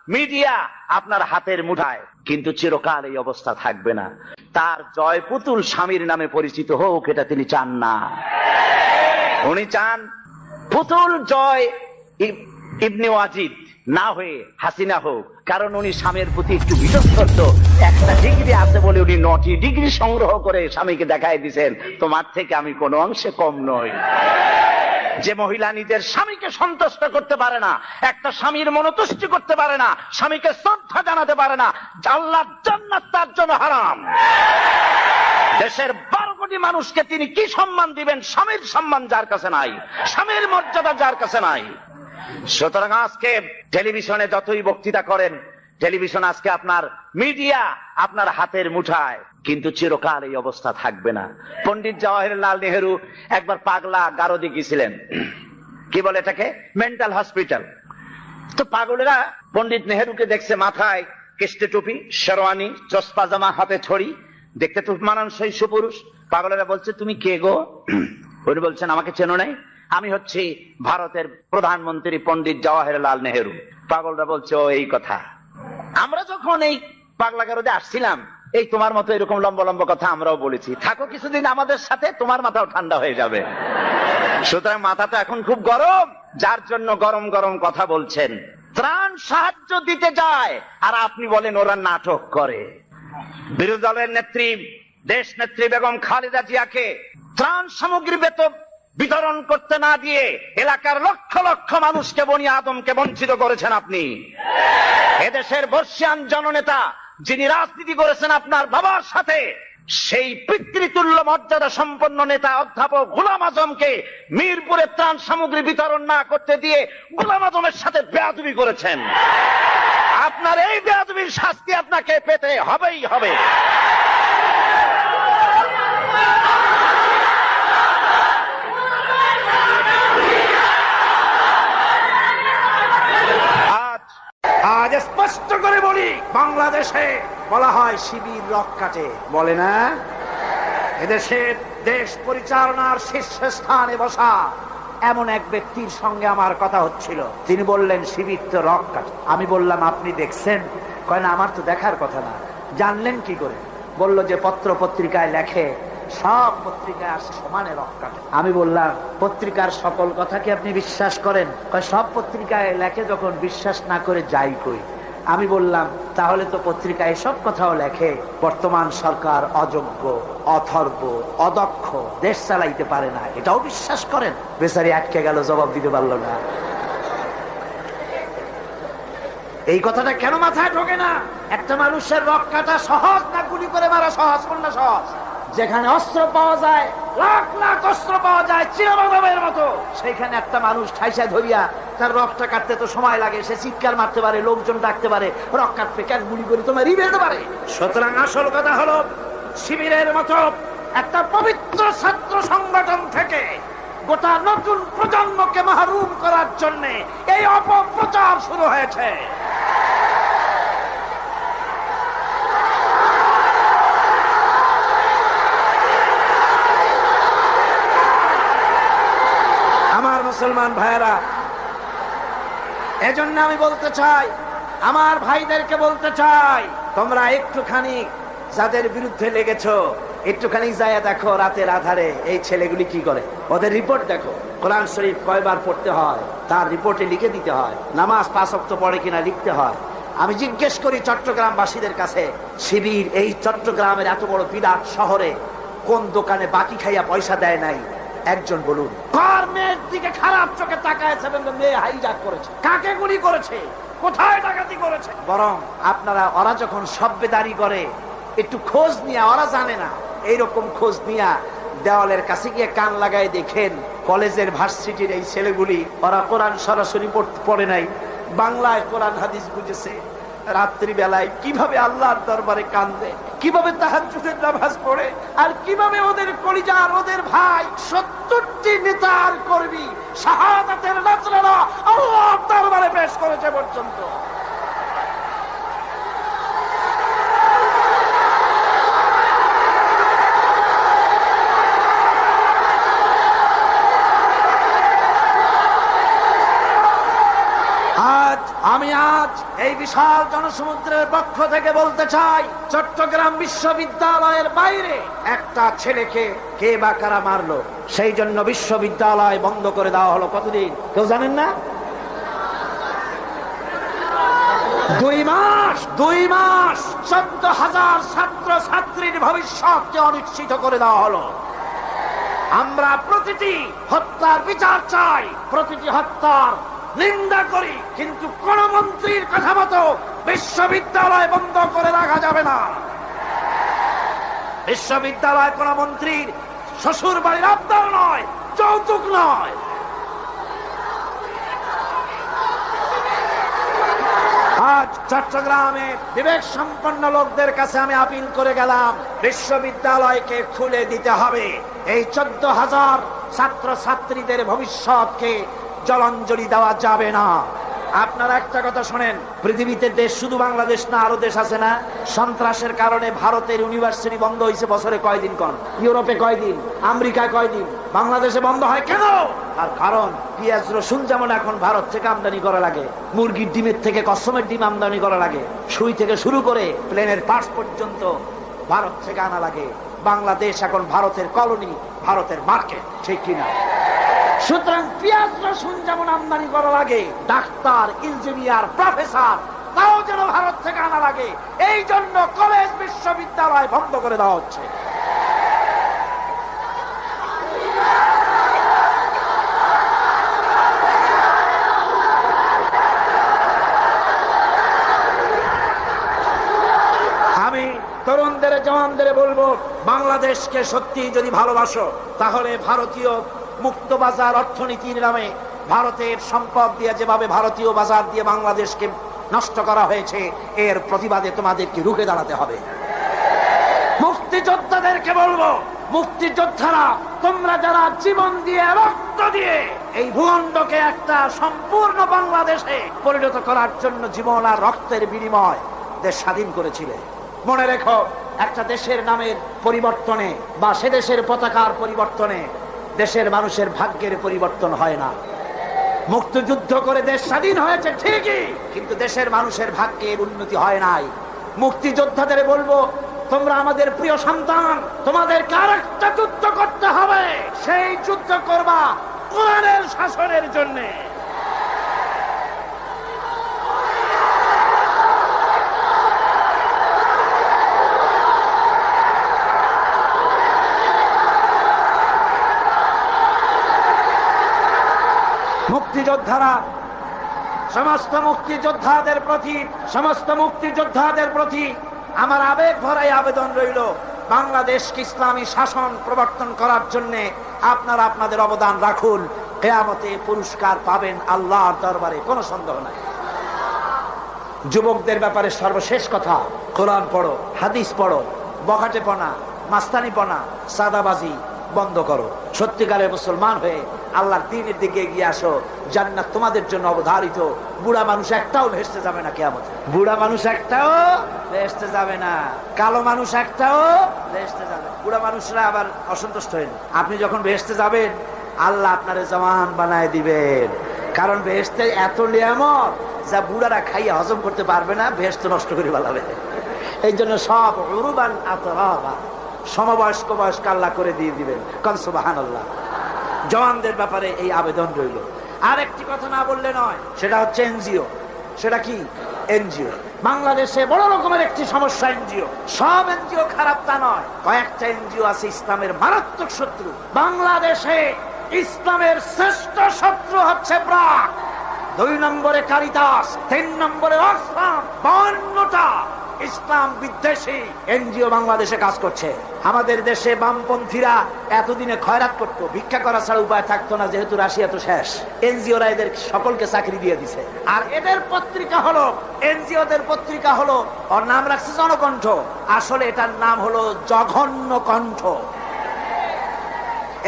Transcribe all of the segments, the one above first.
Media আপনার হাতের মুঠায়, কিন্তু চিরকাল এই অবস্থা থাকবে না। তার জয় পুতুল স্বামীর নামে পরিচিত হোক, এটা তিনি চান না। উনি চান পুতুল জয় ইবনে ওয়াজিদ না হয়ে হাসিনা হোক, কারণ উনি স্বামীর প্রতি একটু বিশ্বস্ত। একটা ডিগ্রি আছে বলে উনি 9টি ডিগ্রি সংগ্রহ করে স্বামীকে দেখাই দিয়েছেন, তোমার থেকে আমি কোনো অংশে কম নই। যে মহিলা নিজের স্বামীকে সন্তুষ্ট করতে পারে না, একটা স্বামীর মনোতুষ্টি করতে পারে না, স্বামীকে শ্রদ্ধা জানাতে পারে না, আল্লাহর জান্নাত তার জন্য হারাম। দেশের 12 কোটি মানুষকে তিনি কি সম্মান দিবেন? স্বামীর সম্মান যার কাছে নাই, স্বামীর মর্যাদা যার কাছে নাই। সুতরাং আজকে টেলিভিশনে যতই বক্তৃতা করেন, টেলিভিশন আজকে আপনার মিডিয়া আপনার হাতের মুঠায়, কিন্তু চিরকাল এই অবস্থা থাকবে না। পণ্ডিত জওয়াহরলাল নেহেরু একবার পাগলা গারদে গিয়েছিলেন, কি বলে এটাকে, মেন্টাল হসপিটাল। তো পাগলেরা পণ্ডিত নেহেরুকে দেখছে মাথায় কেস্টে টুপি, শেরওয়ানি, চশমা জামা, হাতে ছড়ি, দেখতে তো মানানসই সুপুরুষ। পাগলেরা বলছে তুমি কে গো? উনি বলছেন আমাকে চেনো নাই, আমি হচ্ছি ভারতের প্রধানমন্ত্রী পণ্ডিত জওয়াহরলাল নেহেরু। পাগলরা বলছে ও এই কথা। আমরা যখন এই পাগলা গারদে আসছিলাম, এই তোমার মতো এরকম লম্বা লম্বা কথা আমরাও বলেছি, থাকো কিছুদিন আমাদের সাথে, তোমার মাথাও ঠান্ডা হয়ে যাবে। সুতরাং মাথা তো এখন খুব গরম, যার জন্য গরম গরম কথা বলছেন। ত্রাণ সাহায্য দিতে যায় আর আপনি বলেন ওরা নাটক করে। বিরোধী দলের নেত্রী, দেশ নেত্রী বেগম খালেদা জিয়াকে ত্রাণ সামগ্রী বিতরণ করতে না দিয়ে এলাকার লক্ষ লক্ষ মানুষকে, বনি আদমকে বঞ্চিত করেছেন আপনি। এদেশের বর্ষিয়ান জননেতা যিনি রাজনীতি করেছেন আপনার বাবার সাথে, সেই পিতৃতুল্য মর্যাদা সম্পন্ন নেতা অধ্যাপক গোলাম আজমকে মিরপুরে ত্রাণ সামগ্রী বিতরণ না করতে দিয়ে গোলাম আজমের সাথে বেয়াদবি করেছেন। আপনার এই বেয়াদবির শাস্তি আপনাকে পেতে হবেই হবে। আজ স্পষ্ট করে বলি, বাংলাদেশে বলা হয় শিবির রক কাটে, বলে না? এদেশের দেশ পরিচালনার শীর্ষস্থানে বসা এমন এক ব্যক্তির সঙ্গে আমার কথা হচ্ছিল। তিনি বললেন শিবির তো রক কাটে। আমি বললাম আপনি দেখছেন? কয় না, আমার তো দেখার কথা না। জানলেন কি করে? বলল যে পত্র পত্রিকায় লেখে, সব পত্রিকায় আসে সমানে রক কাটে। আমি বললাম পত্রিকার সকল কথা কি আপনি বিশ্বাস করেন? কয় সব পত্রিকায় লেখে, যখন বিশ্বাস না করে যাই কই। আমি বললাম তাহলে তো পত্রিকায় সব কথাও লেখে বর্তমান সরকার অযোগ্য, অথর্ব, অদক্ষ, দেশ চালাইতে পারে না, এটাও বিশ্বাস করেন? বেচারি আটকে গেল, জবাব দিতে পারলো না। এই কথাটা কেন মাথায় ঢোকে না? একটা মানুষের রক কাটা সহজ না গুলি করে মারা সহজ? কোনটা সহজ? যেখানে অস্ত্র পাওয়া যায়, লাখ লাখ অস্ত্র পাওয়া যায় চিরমানবের মতো, সেইখানে একটা মানুষ ঠাইসা ধরিয়া তার রক্তটা কাটতে তো সময় লাগে। সে চিৎকার মারতে পারে, লোকজন ডাকতে পারে, রক কাটতে কেন গুলি করে তোমার রিবেতে পারে? সুতরাং আসল কথা হলো, শিবিরের মতো একটা পবিত্র ছাত্র সংগঠন থেকে গোটা নতুন প্রজন্মকে মাহরুম করার জন্য এই অপপ্রচার শুরু হয়েছে। আমার মুসলমান ভাইয়েরা, এজন্য আমি বলতে চাই, আমার ভাইদেরকে বলতে চাই, তোমরা একটুখানি যাদের বিরুদ্ধে লেগেছো, একটুখানি যায় দেখো রাতের আধারে এই ছেলেগুলি কি করে, ওদের রিপোর্ট দেখো। কোরআন শরীফ কয়বার পড়তে হয় তার রিপোর্টে লিখে দিতে হয়, নামাজ 5 ওয়াক্ত পড়ে কিনা লিখতে হয়। আমি জিজ্ঞেস করি চট্টগ্রামবাসীদের কাছে, শিবির এই চট্টগ্রামের এত বড় বিরাট শহরে কোন দোকানে বাকি খাইয়া পয়সা দেয় নাই? একজন বলুন। কার মেয়ের দিকে খারাপ চোখে তাকায়ছে? মেয়ে হাইজাক করেছে, কাকে গুলি করেছে, কোথায় ডাকাতি করেছে? বরং আপনারা, ওরা যখন সভ্যদারি করে একটু খোঁজ নিয়ে, ওরা জানে না, এইরকম খোঁজ নিয়ে দেওয়ালের কাছে গিয়ে কান লাগায় দেখেন কলেজের ভার্সিটির এই ছেলেগুলি, ওরা কোরআন সরাসরি পড়ে নাই, বাংলায় কোরআন হাদিস বুঝেছে, রাত্রি বেলায় কিভাবে আল্লাহর দরবারে কান্দে, কিভাবে তাহাজ্জুদের নামাজ পড়ে, আর কিভাবে ওদের কলিজার, ওদের ভাই 70টি নেতার কর্মী শাহাদাতের নাজরানা আল্লাহর দরবারে পেশ করেছে পর্যন্ত। আমি আজ এই বিশাল জনসমুদ্রের পক্ষ থেকে বলতে চাই, চট্টগ্রাম বিশ্ববিদ্যালয়ের বাইরে একটা ছেলেকে কে বা কারা মারলো, সেই জন্য বিশ্ববিদ্যালয় বন্ধ করে দেওয়া হলো। কতদিন কেউ জানেন না? 2 মাস 14,000 ছাত্র ছাত্রীর ভবিষ্যৎকে অনিশ্চিত করে দেওয়া হলো। আমরা প্রতিটি হত্যার বিচার চাই, প্রতিটি হত্যার নিন্দা করি, কিন্তু কোন মন্ত্রীর কথা মতো বিশ্ববিদ্যালয় বন্ধ করে রাখা যাবে না। বিশ্ববিদ্যালয় কোন মন্ত্রীর শ্বশুর বাড়ির আবদার নয়, যৌতুক নয়। আজ চট্টগ্রামে বিবেক সম্পন্ন লোকদের কাছে আমি আপিল করে গেলাম, বিশ্ববিদ্যালয়কে খুলে দিতে হবে। এই 14,000 ছাত্র ছাত্রীদের ভবিষ্যৎকে জলাঞ্জলি দেওয়া যাবে না। আপনারা একটা কথা শোনেন, পৃথিবীতে দেশ শুধু বাংলাদেশ না, আরো দেশ আছে না? সন্ত্রাসের কারণে ভারতের ইউনিভার্সিটি বন্ধ হয়েছে বছরে কয়দিন? কোন ইউরোপে কয়দিন, আমেরিকায় কয়দিন, বাংলাদেশে বন্ধ হয় কেন? আর কারণ পেঁয়াজ রসুন যেমন এখন ভারত থেকে আমদানি করা লাগে, মুরগির ডিমের থেকে কসমের ডিম আমদানি করা লাগে, সুই থেকে শুরু করে প্লেনের পার্টস পর্যন্ত ভারত থেকে আনা লাগে। বাংলাদেশ এখন ভারতের কলোনি, ভারতের মার্কেট, ঠিক কিনা? সুতরাং পেঁয়াজ রসুন যেমন আমদানি করা লাগে, ডাক্তার, ইঞ্জিনিয়ার, প্রফেসর তাও যেন ভারত থেকে আনা লাগে। এই জন্য কলেজ বিশ্ববিদ্যালয় বন্ধ করে দেওয়া হচ্ছে। আমি তরুণদের, জওয়ানদের বলবো, বাংলাদেশকে সত্যি যদি ভালোবাসো তাহলে ভারতীয় মুক্ত বাজার অর্থনীতির নামে ভারতের সম্পদ দিয়ে যেভাবে ভারতীয় বাজার দিয়ে বাংলাদেশকে নষ্ট করা হয়েছে, এর প্রতিবাদে তোমাদেরকে রুখে দাঁড়াতে হবে। মুক্তিযোদ্ধাদেরকে বলবো, মুক্তিযোদ্ধারা তোমরা যারা জীবন দিয়ে, রক্ত দিয়ে এই ভূখণ্ডকে একটা সম্পূর্ণ বাংলাদেশে পরিণত করার জন্য জীবন আর রক্তের বিনিময় দেশ স্বাধীন করেছিলে, মনে রেখো, একটা দেশের নামের পরিবর্তনে বা সে দেশের পতাকার পরিবর্তনে দেশের মানুষের ভাগ্যের পরিবর্তন হয় না। মুক্তিযুদ্ধ করে দেশ স্বাধীন হয়েছে ঠিকই, কিন্তু দেশের মানুষের ভাগ্যের উন্নতি হয় নাই। মুক্তিযোদ্ধাদের বলবো, তোমরা আমাদের প্রিয় সন্তান, তোমাদেরকে আরেকটা যুদ্ধ করতে হবে। সেই যুদ্ধ করবা কোরআনের শাসনের জন্য। মুক্তিযোদ্ধারা, সমস্ত মুক্তিযোদ্ধাদের প্রতি আমার আবেগ ভরাই আবেদন রইল, বাংলাদেশকে ইসলামী শাসন প্রবর্তন করার জন্য আপনারা আপনাদের অবদান রাখুন। কিয়ামতে পুরস্কার পাবেন আল্লাহর দরবারে, কোনো সন্দেহ নাই। যুবকদের ব্যাপারে সর্বশেষ কথা, কোরআন পড়ো, হাদিস পড়ো, বখাটেপনা, মাস্তানিপনা, সাদাবাজি বন্ধ করো। সত্যিকারের মুসলমান হয়ে আল্লাহর দ্বীনের দিকে এগিয়ে আসো। জান্নাত তোমাদের জন্য অবধারিত। বুড়া মানুষ একটাও ভেস্তে যাবে না কিয়ামতে। বুড়া মানুষ একটাও ভেস্তে যাবে না, কালো মানুষ একটাও ভেস্তে যাবে। বুড়া মানুষরা আবার অসন্তুষ্ট হন, আপনি যখন ভেস্তে যাবেন আল্লাহ আপনারে জওয়ান বানায় দিবেন। কারণ ভেস্তে এত নিয়ামত যা বুড়ারা খাইয়া হজম করতে পারবে না, ভেস্তে নষ্ট করে ফেলাবে। এই জন্য সব উরুবান আতরাবা, সমবয়স্ক বয়স্ক আল্লাহ করে দিয়ে দিবেন। কাল সুবহানাল্লাহ। জওয়ানদের ব্যাপারে এই আবেদন রইল। আর একটি কথা না বললে নয়, সেটা হচ্ছে এনজিও। সেটা কি? এনজিও বাংলাদেশে বড় রকমের একটি সমস্যা। এনজিও, সব এনজিও খারাপ তা নয়, কয়েকটা এনজিও আছে ইসলামের মারাত্মক শত্রু। বাংলাদেশে ইসলামের শ্রেষ্ঠ শত্রু হচ্ছে ব্রাক, 2 নম্বরে কারিতাস, 3 নম্বরে অক্সফাম। 52টা ইসলাম বিদ্বেষী এনজিও বাংলাদেশে কাজ করছে। আমাদের দেশে বামপন্থীরা এতদিনে খয়রাত করতো, ভিক্ষা করা ছাড়া উপায় থাকতো না, যেহেতু রাশিয়া তো শেষ। এনজিওরা এদের সকলকে চাকরি দিয়ে দিছে। আর এদের পত্রিকা হলো, এনজিওদের পত্রিকা হলো, ওর নাম রাখছে জনকণ্ঠ, আসলে এটার নাম হলো জঘন্য কণ্ঠ।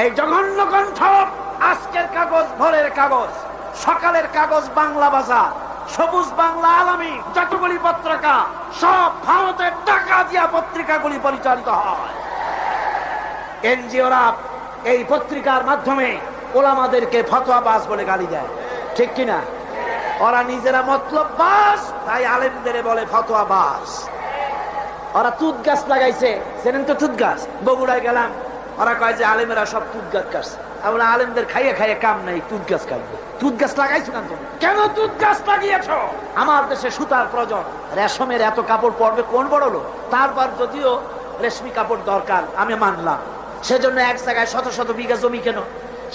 এই জঘন্য কণ্ঠ আজকের কাগজ, ভোরের কাগজ, সকালের কাগজ, বাংলা বাজার, সবুজ বাংলা, আলামী, যতগুলি পত্রিকা সব ভারতের টাকা দিয়া পত্রিকাগুলি পরিচালিত হয়। এনজিওরা এই পত্রিকার মাধ্যমে ওলামাদেরকে ফতোয়াবাজ বলে গালি দেয়, ঠিক কিনা? ওরা নিজেরা মতলব বাস, তাই আলেমদের বলে ফতোয়া বাস। ওরা তুত গাছ লাগাইছে, জানেন তো তুত গাছ? বগুড়ায় গেলাম, ওরা কয় যে আলেমেরা সব তুত গাছ কাটছে। আমরা আলেমদের খাইয়ে খাইয়ে কাম নাই, তুত গাছ কাটবে। তুত গাছ লাগাইছো কেন তুমি? কেন তুত গাছ লাগিয়েছ? আমার দেশে সুতার প্রয়োজন, রেশমের এত কাপড় পরবে কোন বড় লোক? তারপর যদিও রেশমি কাপড় দরকার আমি মানলাম, সেজন্য এক জায়গায় শত শত বিঘা জমি কেন,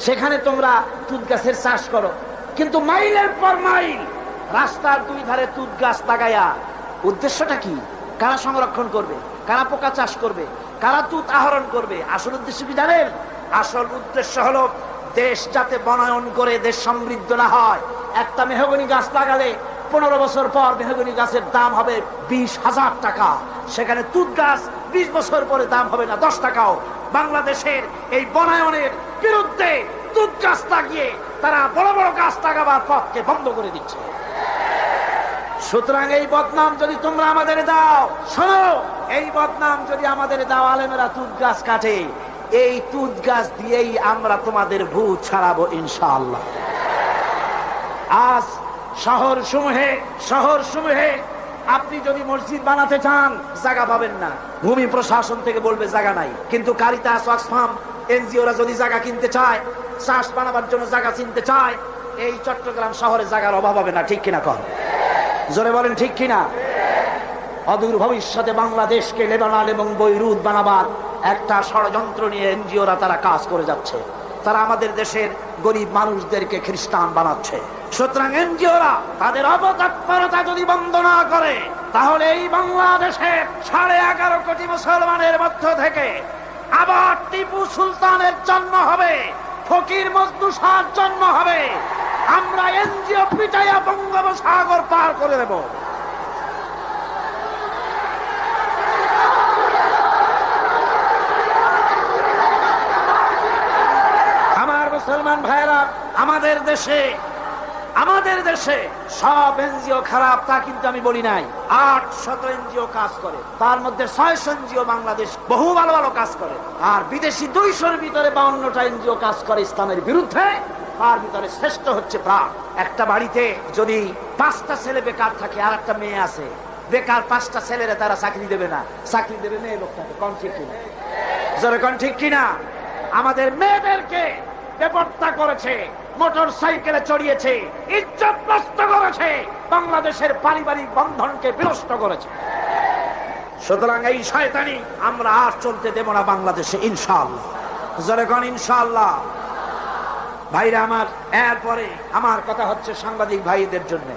সেখানে তোমরা তুত গাছের চাষ করো। কিন্তু মাইলের পর মাইল রাস্তার দুই ধারে তুত গাছ লাগাইয়া উদ্দেশ্যটা কি? কারা সংরক্ষণ করবে? কারা পোকা চাষ করবে? কারা তুত আহরণ করবে? আসল উদ্দেশ্য কি জানেন? আসল উদ্দেশ্য হলো দেশ যাতে বনায়ন করে দেশ সমৃদ্ধ না হয়। একটা মেহগনি গাছ লাগালে 15 বছর পর মেহগনি গাছের দাম হবে 20,000 টাকা, সেখানে তুত গাছ 20 বছর পরে দাম হবে না 10 টাকাও। বাংলাদেশের এই বনায়নের বিরুদ্ধে তুত গাছ লাগিয়ে তারা বড় বড় গাছ লাগাবার পথকে বন্ধ করে দিচ্ছে। সুতরাং এই বদনাম যদি তোমরা আমাদের দাও, শোনো, এই বদনাম যদি আমাদের দাও, আলেমেরা তুত গাছ কাটে, এই তুত গাছ দিয়েই আমরা তোমাদের ভূত ছাড়াবো ইনশাআল্লাহ। আজ শহর সমূহে আপনি যদি মসজিদ বানাতে চান জায়গা পাবেন না, ভূমি প্রশাসন থেকে বলবে জায়গা নাই। কিন্তু কারিতাস, অক্সফাম, এনজিওরা যদি জায়গা কিনতে চায়, চাষ বানাবার জন্য জায়গা চিনতে চায়, এই চট্টগ্রাম শহরে জায়গার অভাব হবে না। ঠিক কিনা কন? জোরে বলেন ঠিক কিনা? অদূর ভবিষ্যতে বাংলাদেশকে লেবানন এবং বৈরুত বানাবার একটা ষড়যন্ত্র নিয়ে এনজিওরা তারা কাজ করে যাচ্ছে। তারা আমাদের দেশের গরিব মানুষদেরকে খ্রিস্টান বানাচ্ছে। সুতরাং এনজিওরা তাদের অপতৎপরতা যদি বন্ধ না করে, তাহলে এই বাংলাদেশের 11.5 কোটি মুসলমানের মধ্য থেকে আবার টিপু সুলতানের জন্ম হবে, ফকির মজনু শাহর জন্ম হবে। আমরা এনজিও পিটাইয়া বঙ্গোপসাগর পার করে দেব। আমার মুসলমান ভাইরা, আমাদের দেশে সব এনজিও খারাপ তা কিন্তু আমি বলি নাই। 800 এনজিও কাজ করে, তার মধ্যে 600 এনজিও বাংলাদেশ বহু ভালো ভালো কাজ করে, আর বিদেশি 200-র ভিতরে 52টা এনজিও কাজ করে ইসলামের বিরুদ্ধে। তার ভিতরে শ্রেষ্ঠ হচ্ছে প্রাণ। একটা বাড়িতে যদি 5টা ছেলে বেকার থাকে আর একটা মেয়ে আছে, বেকার 5টা ছেলেরা তারা চাকরি দেবে না, চাকরি দেবে মেয়ে লোকটাকে। কোন ঠিক কিনা? জোরে কোন ঠিক কিনা? আমাদের মেয়েদেরকে বেপরোয়া করেছে, মোটর সাইকেলে চড়িয়েছে, ইজ্জত নষ্ট করেছে, বাংলাদেশের পারিবারিক বন্ধনকে বিনষ্ট করেছে। সুতরাং এই শয়তানি আমরা আর চলতে দেব না বাংলাদেশে ইনশাআল্লাহ। জোরে কোন ইনশাআল্লাহ। ভাইরা আমার, এরপরে আমার কথা হচ্ছে সাংবাদিক ভাইদের জন্য।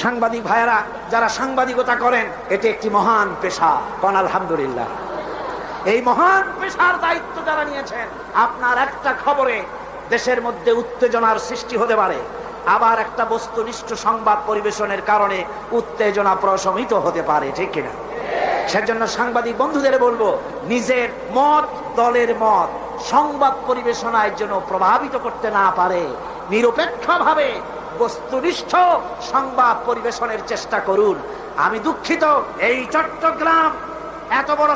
সাংবাদিক ভাইরা যারা সাংবাদিকতা করেন, এটি একটি মহান পেশা। কোন আলহামদুলিল্লাহ। এই মহান পেশার দায়িত্ব যারা নিয়েছেন, আপনার একটা খবরে দেশের মধ্যে উত্তেজনার সৃষ্টি হতে পারে, আবার একটা বস্তুনিষ্ঠ সংবাদ পরিবেশনের কারণে উত্তেজনা প্রশমিত হতে পারে। ঠিক কিনা? সেজন্য সাংবাদিক বন্ধুদের বলবো, নিজের মত, দলের মত সংবাদ পরিবেশনার জন্য প্রভাবিত করতে না পারে, নিরপেক্ষভাবে বস্তুনিষ্ঠ সংবাদ পরিবেশনের চেষ্টা করুন। আমি দুঃখিত, এই চট্টগ্রাম এত বড়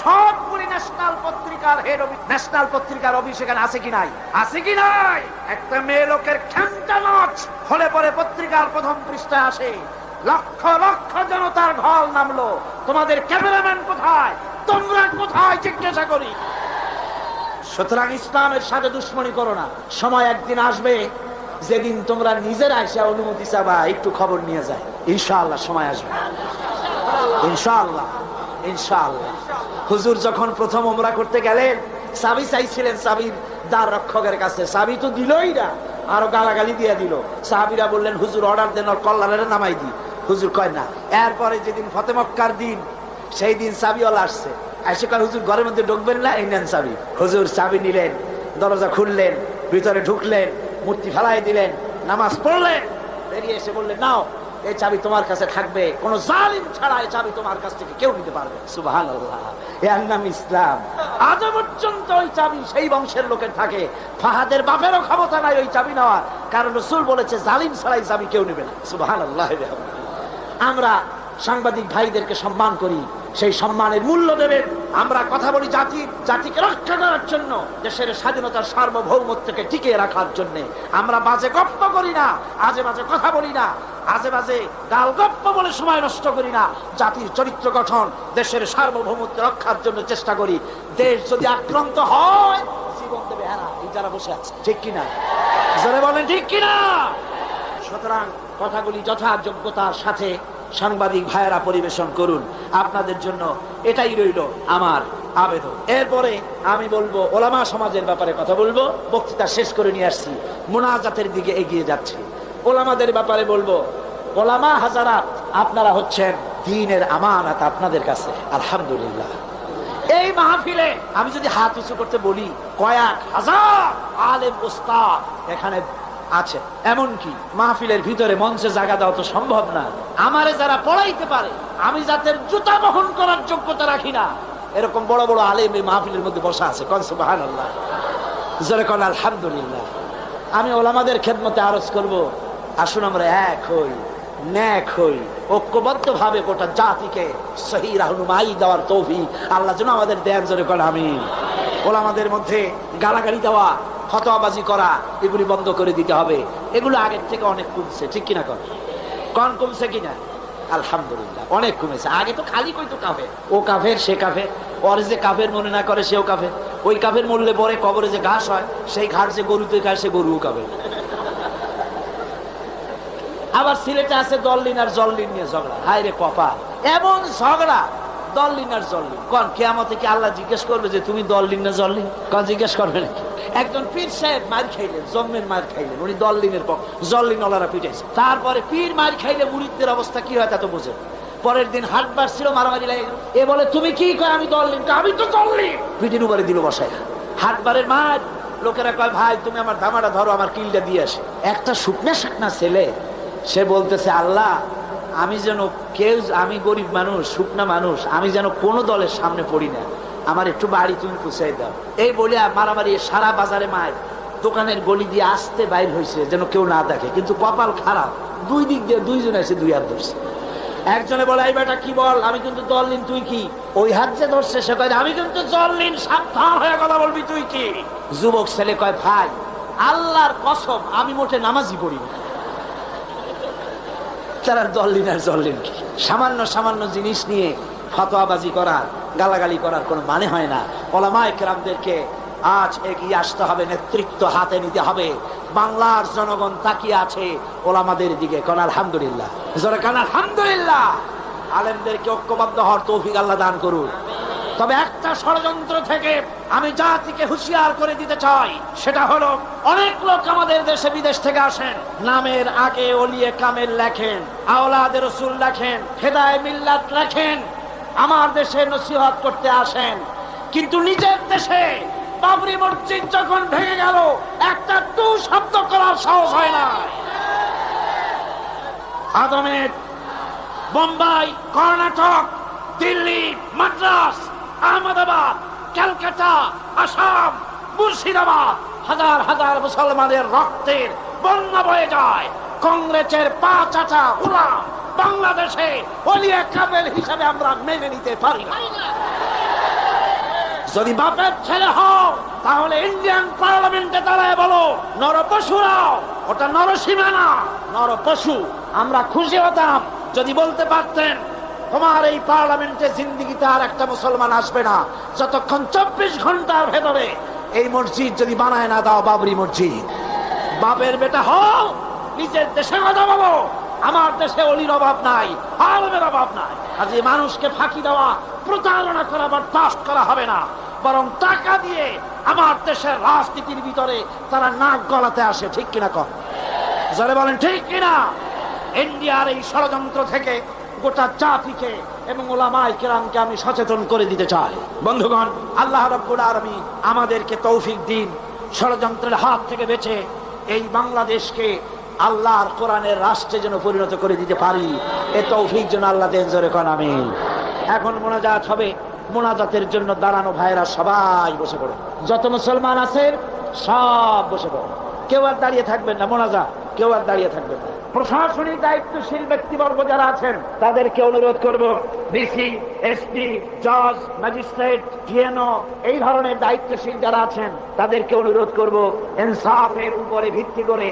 সবগুলি ন্যাশনাল পত্রিকার অফিস এখানে আছে কি নাই? আছে কি নাই? একটা মেয়ে লোকের খেমটা নাচ হলে পরে পত্রিকার প্রথম পৃষ্ঠায় আসে, লক্ষ লক্ষ জনতার ঢল নামলো, তোমাদের ক্যামেরাম্যান কোথায়, তোমরা কোথায় জিজ্ঞাসা করি। সুতরাং ইসলামের সাথে দুশ্মনী করো না। সময় একদিন আসবে যেদিন তোমরা নিজেরা এসে অনুমতি চাবা একটু খবর নিয়ে যায়। ইনশাআল্লাহ সময় আসবে, ইনশাআল্লাহ ইনশাআল্লাহ। হুজুর যখন প্রথম উমরা করতে গেলেন, চাবি চাইছিলেন চাবির দ্বার রক্ষকের কাছে, চাবি তো দিলই না, আরো গালাগালি দিয়ে দিল। সাহাবীরা বললেন, হুজুর অর্ডার দেন, ওর কল্লারে নামাই দি। হুজুর কয় না। এরপরে যেদিন ফতে মক্কার দিন, সেই দিন চাবিওয়ালা আসছে, এসে কয়, হুজুর ঘরের মধ্যে ঢুকবেন না, এই নেন চাবি। হুজুর চাবি নিলেন, দরজা খুললেন, ভিতরে ঢুকলেন, মূর্তি ফেলাই দিলেন, নামাজ পড়লেন, বেরিয়ে এসে বললেন, নাও এই চাবি তোমার কাছে থাকবে, কোন জালিম ছাড়া এই চাবি তোমার কাছ থেকে কেউ নিতে পারবে। সুবহানাল্লাহ, এর নাম ইসলাম। আজ পর্যন্ত ওই চাবি সেই বংশের লোকের থাকে। ফাহাদের বাপেরও ক্ষমতা নাই ওই চাবি নেওয়ার, কারণ রাসূল বলেছে জালিম ছাড়া এই চাবি কেউ নেবে না। সুবহানাল্লাহ। আমরা সাংবাদিক ভাইদেরকে সম্মান করি, সেই সম্মানের মূল্য দেবেন। আমরা কথা বলি জাতিকে রক্ষা করার জন্য, দেশের স্বাধীনতার সার্বভৌমত্বকে টিকিয়ে রাখার জন্য। আমরা বাজে গপ্প করি না, আজে বাজে কথা বলি না, আজে বাজে গাল গপ্প বলে সময় নষ্ট করি না। জাতির চরিত্র গঠন, দেশের সার্বভৌমত্ব রক্ষার জন্য চেষ্টা করি। দেশ যদি আক্রান্ত হয় জীবন দেবে এরা, এই যারা বসে আছে, ঠিক কিনা? জোরে বলেন ঠিক কিনা? সুতরাং কথাগুলি যথাযোগ্যতার সাথে সাংবাদিক ভাইয়েরা পরিবেশন করুন। আপনাদের জন্য এটাই রইল আমার আবেদন। এরপরে আমি বলবো ওলামা সমাজের ব্যাপারে কথা বলবো। বক্তৃতা শেষ করে নিয়ে আসছি, মুনাজাতের দিকে এগিয়ে যাচ্ছি। ওলামাদের ব্যাপারে বলবো, ওলামা হাজারাত, আপনারা হচ্ছেন দ্বীনের আমানত আপনাদের কাছে। আলহামদুলিল্লাহ, এই মাহফিলে আমি যদি হাত উঁচু করতে বলি, কয়েক হাজার আলেম উস্তাদ এখানে আছে। এমনকি মাহফিলের ভিতরে মঞ্চে জায়গা দেওয়া তো সম্ভব না। আমারে যারা পড়াইতে পারে, আমি যাদের জুতা বহন করার যোগ্যতা রাখি না, এরকম বড় বড় আলেম এই মাহফিলের মধ্যে বসা আছে। কোন সুবহানাল্লাহ, জোরে কোন আলহামদুলিল্লাহ। আমি ওলামাদের খেদমতে আরজ করব, আসুন আমরা এক হই, ন্যাক হই, ঐক্যবদ্ধ ভাবে গোটা জাতিকে সহি রাহনুমাই দেওয়ার তৌফিক আল্লাহ যেন আমাদের দেন। জোরে কোন আমিন। ওলামাদের মধ্যে গালাগালি দেওয়া, ফতোয়াবাজি করা, এগুলি বন্ধ করে দিতে হবে। এগুলো আগের থেকে অনেক কমছে, ঠিক কিনা? কন কমছে কিনা? আলহামদুলিল্লাহ, অনেক কমেছে। আগে তো খালি কইতো কাফের, ও কাফের, সে কাফের। ওর যে কাফের মনে না করে সেও কাফের। ওই কাফের মরলে পরে কবরে যে ঘাস হয়, সেই ঘাস যে গরুতে খায়, সে গরুও কাফের। আবার সিলেটে আছে দললিন আর জললিন নিয়ে ঝগড়া। হায় রে কপা, এমন ঝগড়া দললিন আর জললিন। কন কিয়ামতে কি আল্লাহ জিজ্ঞেস করবে যে তুমি দললিন না জললিন? কন জিজ্ঞেস করবে নাকি? একজন পীর সাহেব মার খাইলেন, জম্মের মার খাইলেন, উনি দললিনের জললিন ওলারা পিটাইছে। তারপরে পীর মার খাইলে মুরিদদের অবস্থা কি হয় তা তো বোঝে। পরের দিন হাটবার ছিল, মারামারি লাগে। এ বলে তুমি কি কয়? আমি দললিন। আমি তো জললিন। পিটির উপরে দিল বসায়। হাটবারের মার লোকেরা কয়, ভাই তুমি আমার ধামাটা ধরো, আমার কিলটা দিয়ে আসে। একটা শুকনা শুকনা ছেলে, সে বলতেছে, আল্লাহ আমি যেন কেউ, আমি গরিব মানুষ, শুকনা মানুষ, আমি যেন কোনো দলের সামনে পড়ি না, আমার একটু বাড়ি তুমি পুষাই দাও। এই বলে মারামারি সারা বাজারে মায়, দোকানের গলি দিয়ে আসতে বাইর হয়েছে যেন কেউ না দেখে। কিন্তু কপাল খারাপ, দুই দিক দিয়ে দুইজন এসে দুই হাত ধরছে। একজনে বলে, এই বেটা কি বল, আমি কিন্তু দললিন, তুই কি? ওই হাত যে ধরছে সে কয়, আমি কিন্তু জললিন, সাবধান হয়ে কথা বলবি, তুই কি? যুবক ছেলে কয়, ভাই আল্লাহর কসম আমি মোটে নামাজই পড়ি না। তারা দললিন আর জললিন কি? সামান্য সামান্য জিনিস নিয়ে ফতোয়াবাজি করার, গালাগালি করার কোনো মানে হয় না। ওলামায়ে কেরামদেরকে আজ এগিয়ে আসতে হবে, নেতৃত্ব হাতে নিতে হবে। বাংলার জনগণ তাকিয়ে আছে ওলামাদের দিকে। কোন আলহামদুলিল্লাহ, জোরে কোন আলহামদুলিল্লাহ। আলেমদেরকে ঐক্যবদ্ধ হওয়ার তৌফিক আল্লাহ দান করুন। তবে একটা ষড়যন্ত্র থেকে আমি জাতিকে হুঁশিয়ার করে দিতে চাই, সেটা হলো অনেক লোক আমাদের দেশে বিদেশ থেকে আসেন, নামের আগে ওলিয়ে কামেল লেখেন, আওলাদে রসুল লেখেন, হেদায়ে মিল্লাত লেখেন, আমার দেশে নসিহত করতে আসেন, কিন্তু নিজের দেশে বাবরি মসজিদ যখন ভেঙে গেল একটা টু শব্দ করার সাহস হয় না। আদমের বোম্বাই, কর্ণাটক, দিল্লি, মাদ্রাস, আহমেদাবাদ, ক্যালকাটা, আসাম, মুর্শিদাবাদ, হাজার হাজার মুসলমানের রক্তের বন্যা বয়ে যায়। কংগ্রেসের পা চাচা উলাম বাংলাদেশে ওলিয়া কামেল হিসাবে আমরা মেনে নিতে পারি না। যদি বাপের ছেলে হও তাহলে ইন্ডিয়ান পার্লামেন্টে দাঁড়ায় বলো, নরপশুরাও, ওটা নরসীমা না, নরপশু। আমরা খুশি হতাম যদি বলতে পারতেন, তোমার এই পার্লামেন্টে জিন্দিগিতে আর একটা মুসলমান আসবে না যতক্ষণ 24 ঘন্টার ভেতরে এই মসজিদ যদি বানায় না দাও বাবরি মসজিদ। বাপের বেটা হও, নিজের দেশে কথা বলো, আমার দেশে অলির অভাব নাই, আলমের অভাব নাই। আজ এই মানুষকে ফাঁকি দেওয়া, প্রতারণা করা বরদাস্ত করা হবে না, বরং টাকা দিয়ে আমার দেশের রাজনীতির ভিতরে তারা নাক গলাতে আসে। ঠিক কিনা কন? যারা বলেন ঠিক কিনা? ইন্ডিয়ার এই ষড়যন্ত্র থেকে গোটা জাতিকে এবং ওলামায়ে কেরামকে আমি সচেতন করে দিতে চাই। বন্ধুগণ, আল্লাহ রাব্বুল আলামিন আমাদেরকে তৌফিক দিন, ষড়যন্ত্রের হাত থেকে বেঁচে এই বাংলাদেশকে আল্লাহর কোরআনের রাষ্ট্রে যেন পরিণত করে দিতে পারি, এ তৌফিক যেন আল্লাহ দেন। জোরে কোন আমিন। এখন মোনাজাত হবে, মোনাজাতের জন্য দাঁড়ানো ভাইরা সবাই বসে পড়ো, যত মুসলমান আছেন সব বসে পড়ো, কেউ আর দাঁড়িয়ে থাকবেন না। মোনাজাত কেউ আর দাঁড়িয়ে থাকবেন না। প্রশাসনিক দায়িত্বশীল ব্যক্তিবর্গ যারা আছেন তাদেরকে অনুরোধ করব, ডিসি, এসপি, জজ, ম্যাজিস্ট্রেট, ডিএনও, এই ধরনের দায়িত্বশীল যারা আছেন তাদেরকে অনুরোধ করব, ইনসাফের উপরে ভিত্তি করে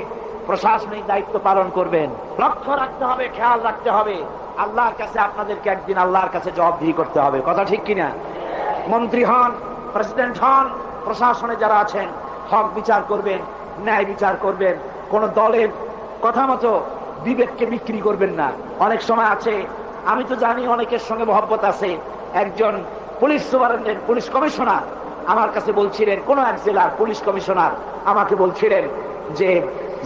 প্রশাসনিক দায়িত্ব পালন করবেন। লক্ষ্য রাখতে হবে, খেয়াল রাখতে হবে, আল্লাহর কাছে আপনাদেরকে একদিন আল্লাহর কাছে জবাবদিহি করতে হবে। কথা ঠিক কিনা? মন্ত্রী হন, প্রেসিডেন্ট হন, প্রশাসনে যারা আছেন হক বিচার করবেন, ন্যায় বিচার করবেন। কোন দলের কথা মতো বিবেককে বিক্রি করবেন না। অনেক সময় আছে, আমি তো জানি অনেকের সঙ্গে মহব্বত আছে, একজন পুলিশ সুপারিনটেন্ডেন্ট, পুলিশ কমিশনার আমার কাছে বলছিলেন, কোন এক জেলার পুলিশ কমিশনার আমাকে বলছিলেন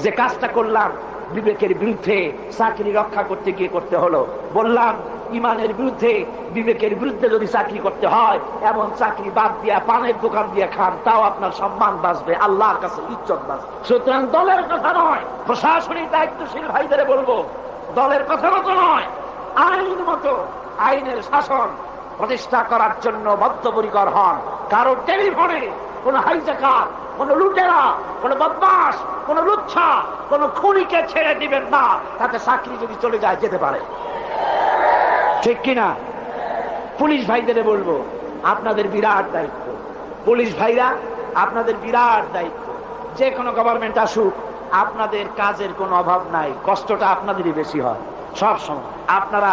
যে কাজটা করলাম বিবেকের বিরুদ্ধে, চাকরি রক্ষা করতে গিয়ে করতে হলো। বললাম, ইমানের বিরুদ্ধে, বিবেকের বিরুদ্ধে যদি চাকরি করতে হয়, এমন চাকরি বাদ দিয়া পানের দোকান দিয়ে খান, তাও আপনার সম্মান বাঁচবে, আল্লাহর কাছে ইজ্জত বাঁচবে। সুতরাং দলের কথা নয়, প্রশাসনিক দায়িত্বশীল ভাইদের বলবো, দলের কথা মতো নয়, আইন মতো, আইনের শাসন প্রতিষ্ঠা করার জন্য বদ্ধপরিকর হন। কারো টেলিফোনে কোন হাইজাকার, কোন লুটেরা, কোন বদমাশ, কোন লুচ্ছা, কোন খুনিকে ছেড়ে দিবেন না, তাতে চাকরি যদি চলে যায় যেতে পারে। ঠিক কিনা? পুলিশ ভাইদের বলবো, আপনাদের বিরাট দায়িত্ব। পুলিশ ভাইরা, আপনাদের বিরাট দায়িত্ব। যে কোনো গভর্নমেন্ট আসুক, আপনাদের কাজের কোনো অভাব নাই, কষ্টটা আপনাদেরই বেশি হয় সব সময়। আপনারা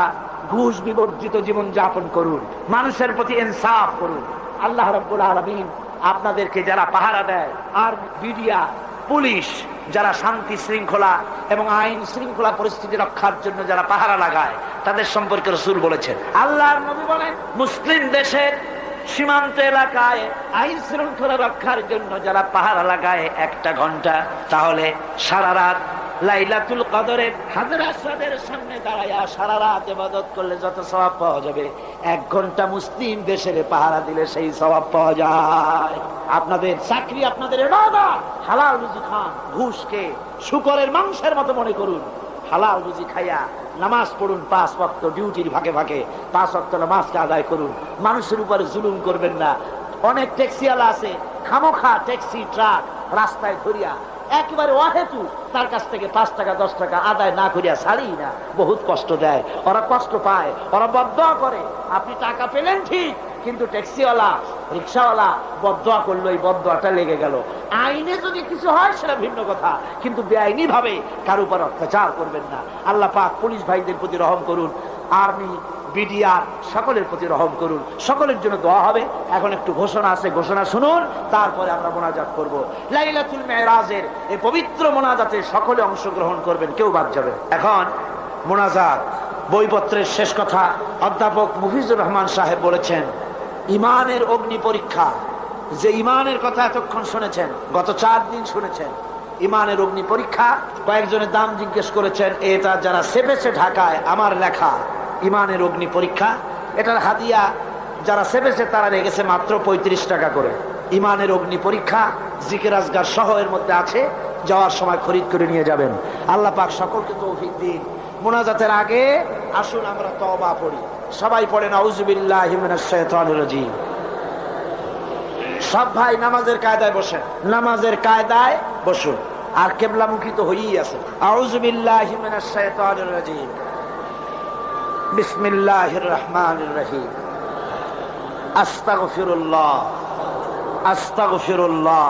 ঘুষ বিবর্জিত জীবন যাপন করুন, মানুষের প্রতি ইনসাফ করুন। আল্লাহ রাব্বুল আলামিন আপনাদেরকে যারা পাহারা দেয়, আর মিডিয়া, পুলিশ যারা শান্তি শৃঙ্খলা এবং আইন শৃঙ্খলা পরিস্থিতি রক্ষার জন্য যারা পাহারা লাগায়, তাদের সম্পর্কে রাসূল বলেছেন, আল্লাহর নবী বলেন, মুসলিম দেশের সীমান্ত এলাকায় আইন শৃঙ্খলা রক্ষার জন্য যারা পাহারা লাগায় 1 ঘন্টা, তাহলে সারা রাত লাইলাতুল কদরে হাজর আসওয়াদের সামনে দাঁড়ায়া সারা রাত ইবাদত করলে যত সওয়াব পাওয়া যাবে, 1 ঘন্টা মুসলিম দেশের পাহারা দিলে সেই সওয়াব পাওয়া যায়। আপনাদের চাকরি, আপনাদের ইবাদত, হালাল রুজি খান, ঘুষকে শুকরের মাংসের মতো মনে করুন। হালাল রুজি খাইয়া নামাজ পড়ুন, 5 ওয়াক্ত ডিউটির ফাঁকে ফাঁকে 5 ওয়াক্ত নামাজকে আদায় করুন। মানুষের উপরে জুলুম করবেন না। অনেক ট্যাক্সিওয়ালা আছে, খামোখা ট্যাক্সি ট্রাক রাস্তায় ধরিয়া একেবারে অহেতু তার কাছ থেকে 5 টাকা 10 টাকা আদায় না করিয়া ছাড়ি না, বহুত কষ্ট দেয়, ওরা কষ্ট পায়, ওরা বদদোয়া করে। আপনি টাকা পেলেন ঠিক, কিন্তু ট্যাক্সিওয়ালা, রিক্সাওয়ালা বদদোয়া করলো, এই বদদোয়াটা লেগে গেল। আইনে যদি কিছু হয় সেটা ভিন্ন কথা, কিন্তু বেআইনি ভাবে কারো উপর অত্যাচার করবেন না। আল্লাহ পাক পুলিশ ভাইদের প্রতি রহম করুন, আর্মি, বিডিআর সকলের প্রতি রহম করুন। সকলের জন্য দোয়া হবে। এখন একটু ঘোষণা আছে, ঘোষণা শুনুন, তারপরে আমরা মোনাজাত করব। লাইলাতুল মেরাজের এই পবিত্র মোনাজাতে সকলে অংশগ্রহণ করবেন, কেউ বাদ যাবে। এখন মোনাজাত, বইপত্রের শেষ কথা অধ্যাপক মুফিজুর রহমান সাহেব বলেছেন, ইমানের অগ্নি পরীক্ষা। যে ইমানের কথা এতক্ষণ শুনেছেন, গত 4 দিন শুনেছেন, ইমানের অগ্নি পরীক্ষা। কয়েকজনের দাম জিজ্ঞেস করেছেন, এটা যারা সেপেছে ঢাকায়, আমার লেখা ইমানের অগ্নি পরীক্ষা, এটার হাদিয়া যারা সেপেছে তারা রেখেছে মাত্র 35 টাকা করে। ইমানের অগ্নি পরীক্ষা জিকির আজগার সহ এর মধ্যে আছে, যাওয়ার সময় খরিদ করে নিয়ে যাবেন। আল্লাহ পাক সকলকে তৌফিক দিন। মোনাজাতের আগে আসুন আমরা তওবা পড়ি। সবাই পড়েন আউযু বিল্লাহি মিনাশ শাইতানির রাজীম। সব ভাই নামাজের কায়দায় বসেন, নামাজের কায়দায় বসুন, আর কিবলামুখী তো হয়েই আছে। আউযু বিল্লাহি মিনাশ শাইতানির রাজীম। বিসমিল্লাহির রহমানির রহিম। আস্তাগফিরুল্লাহ, আস্তাগফিরুল্লাহ,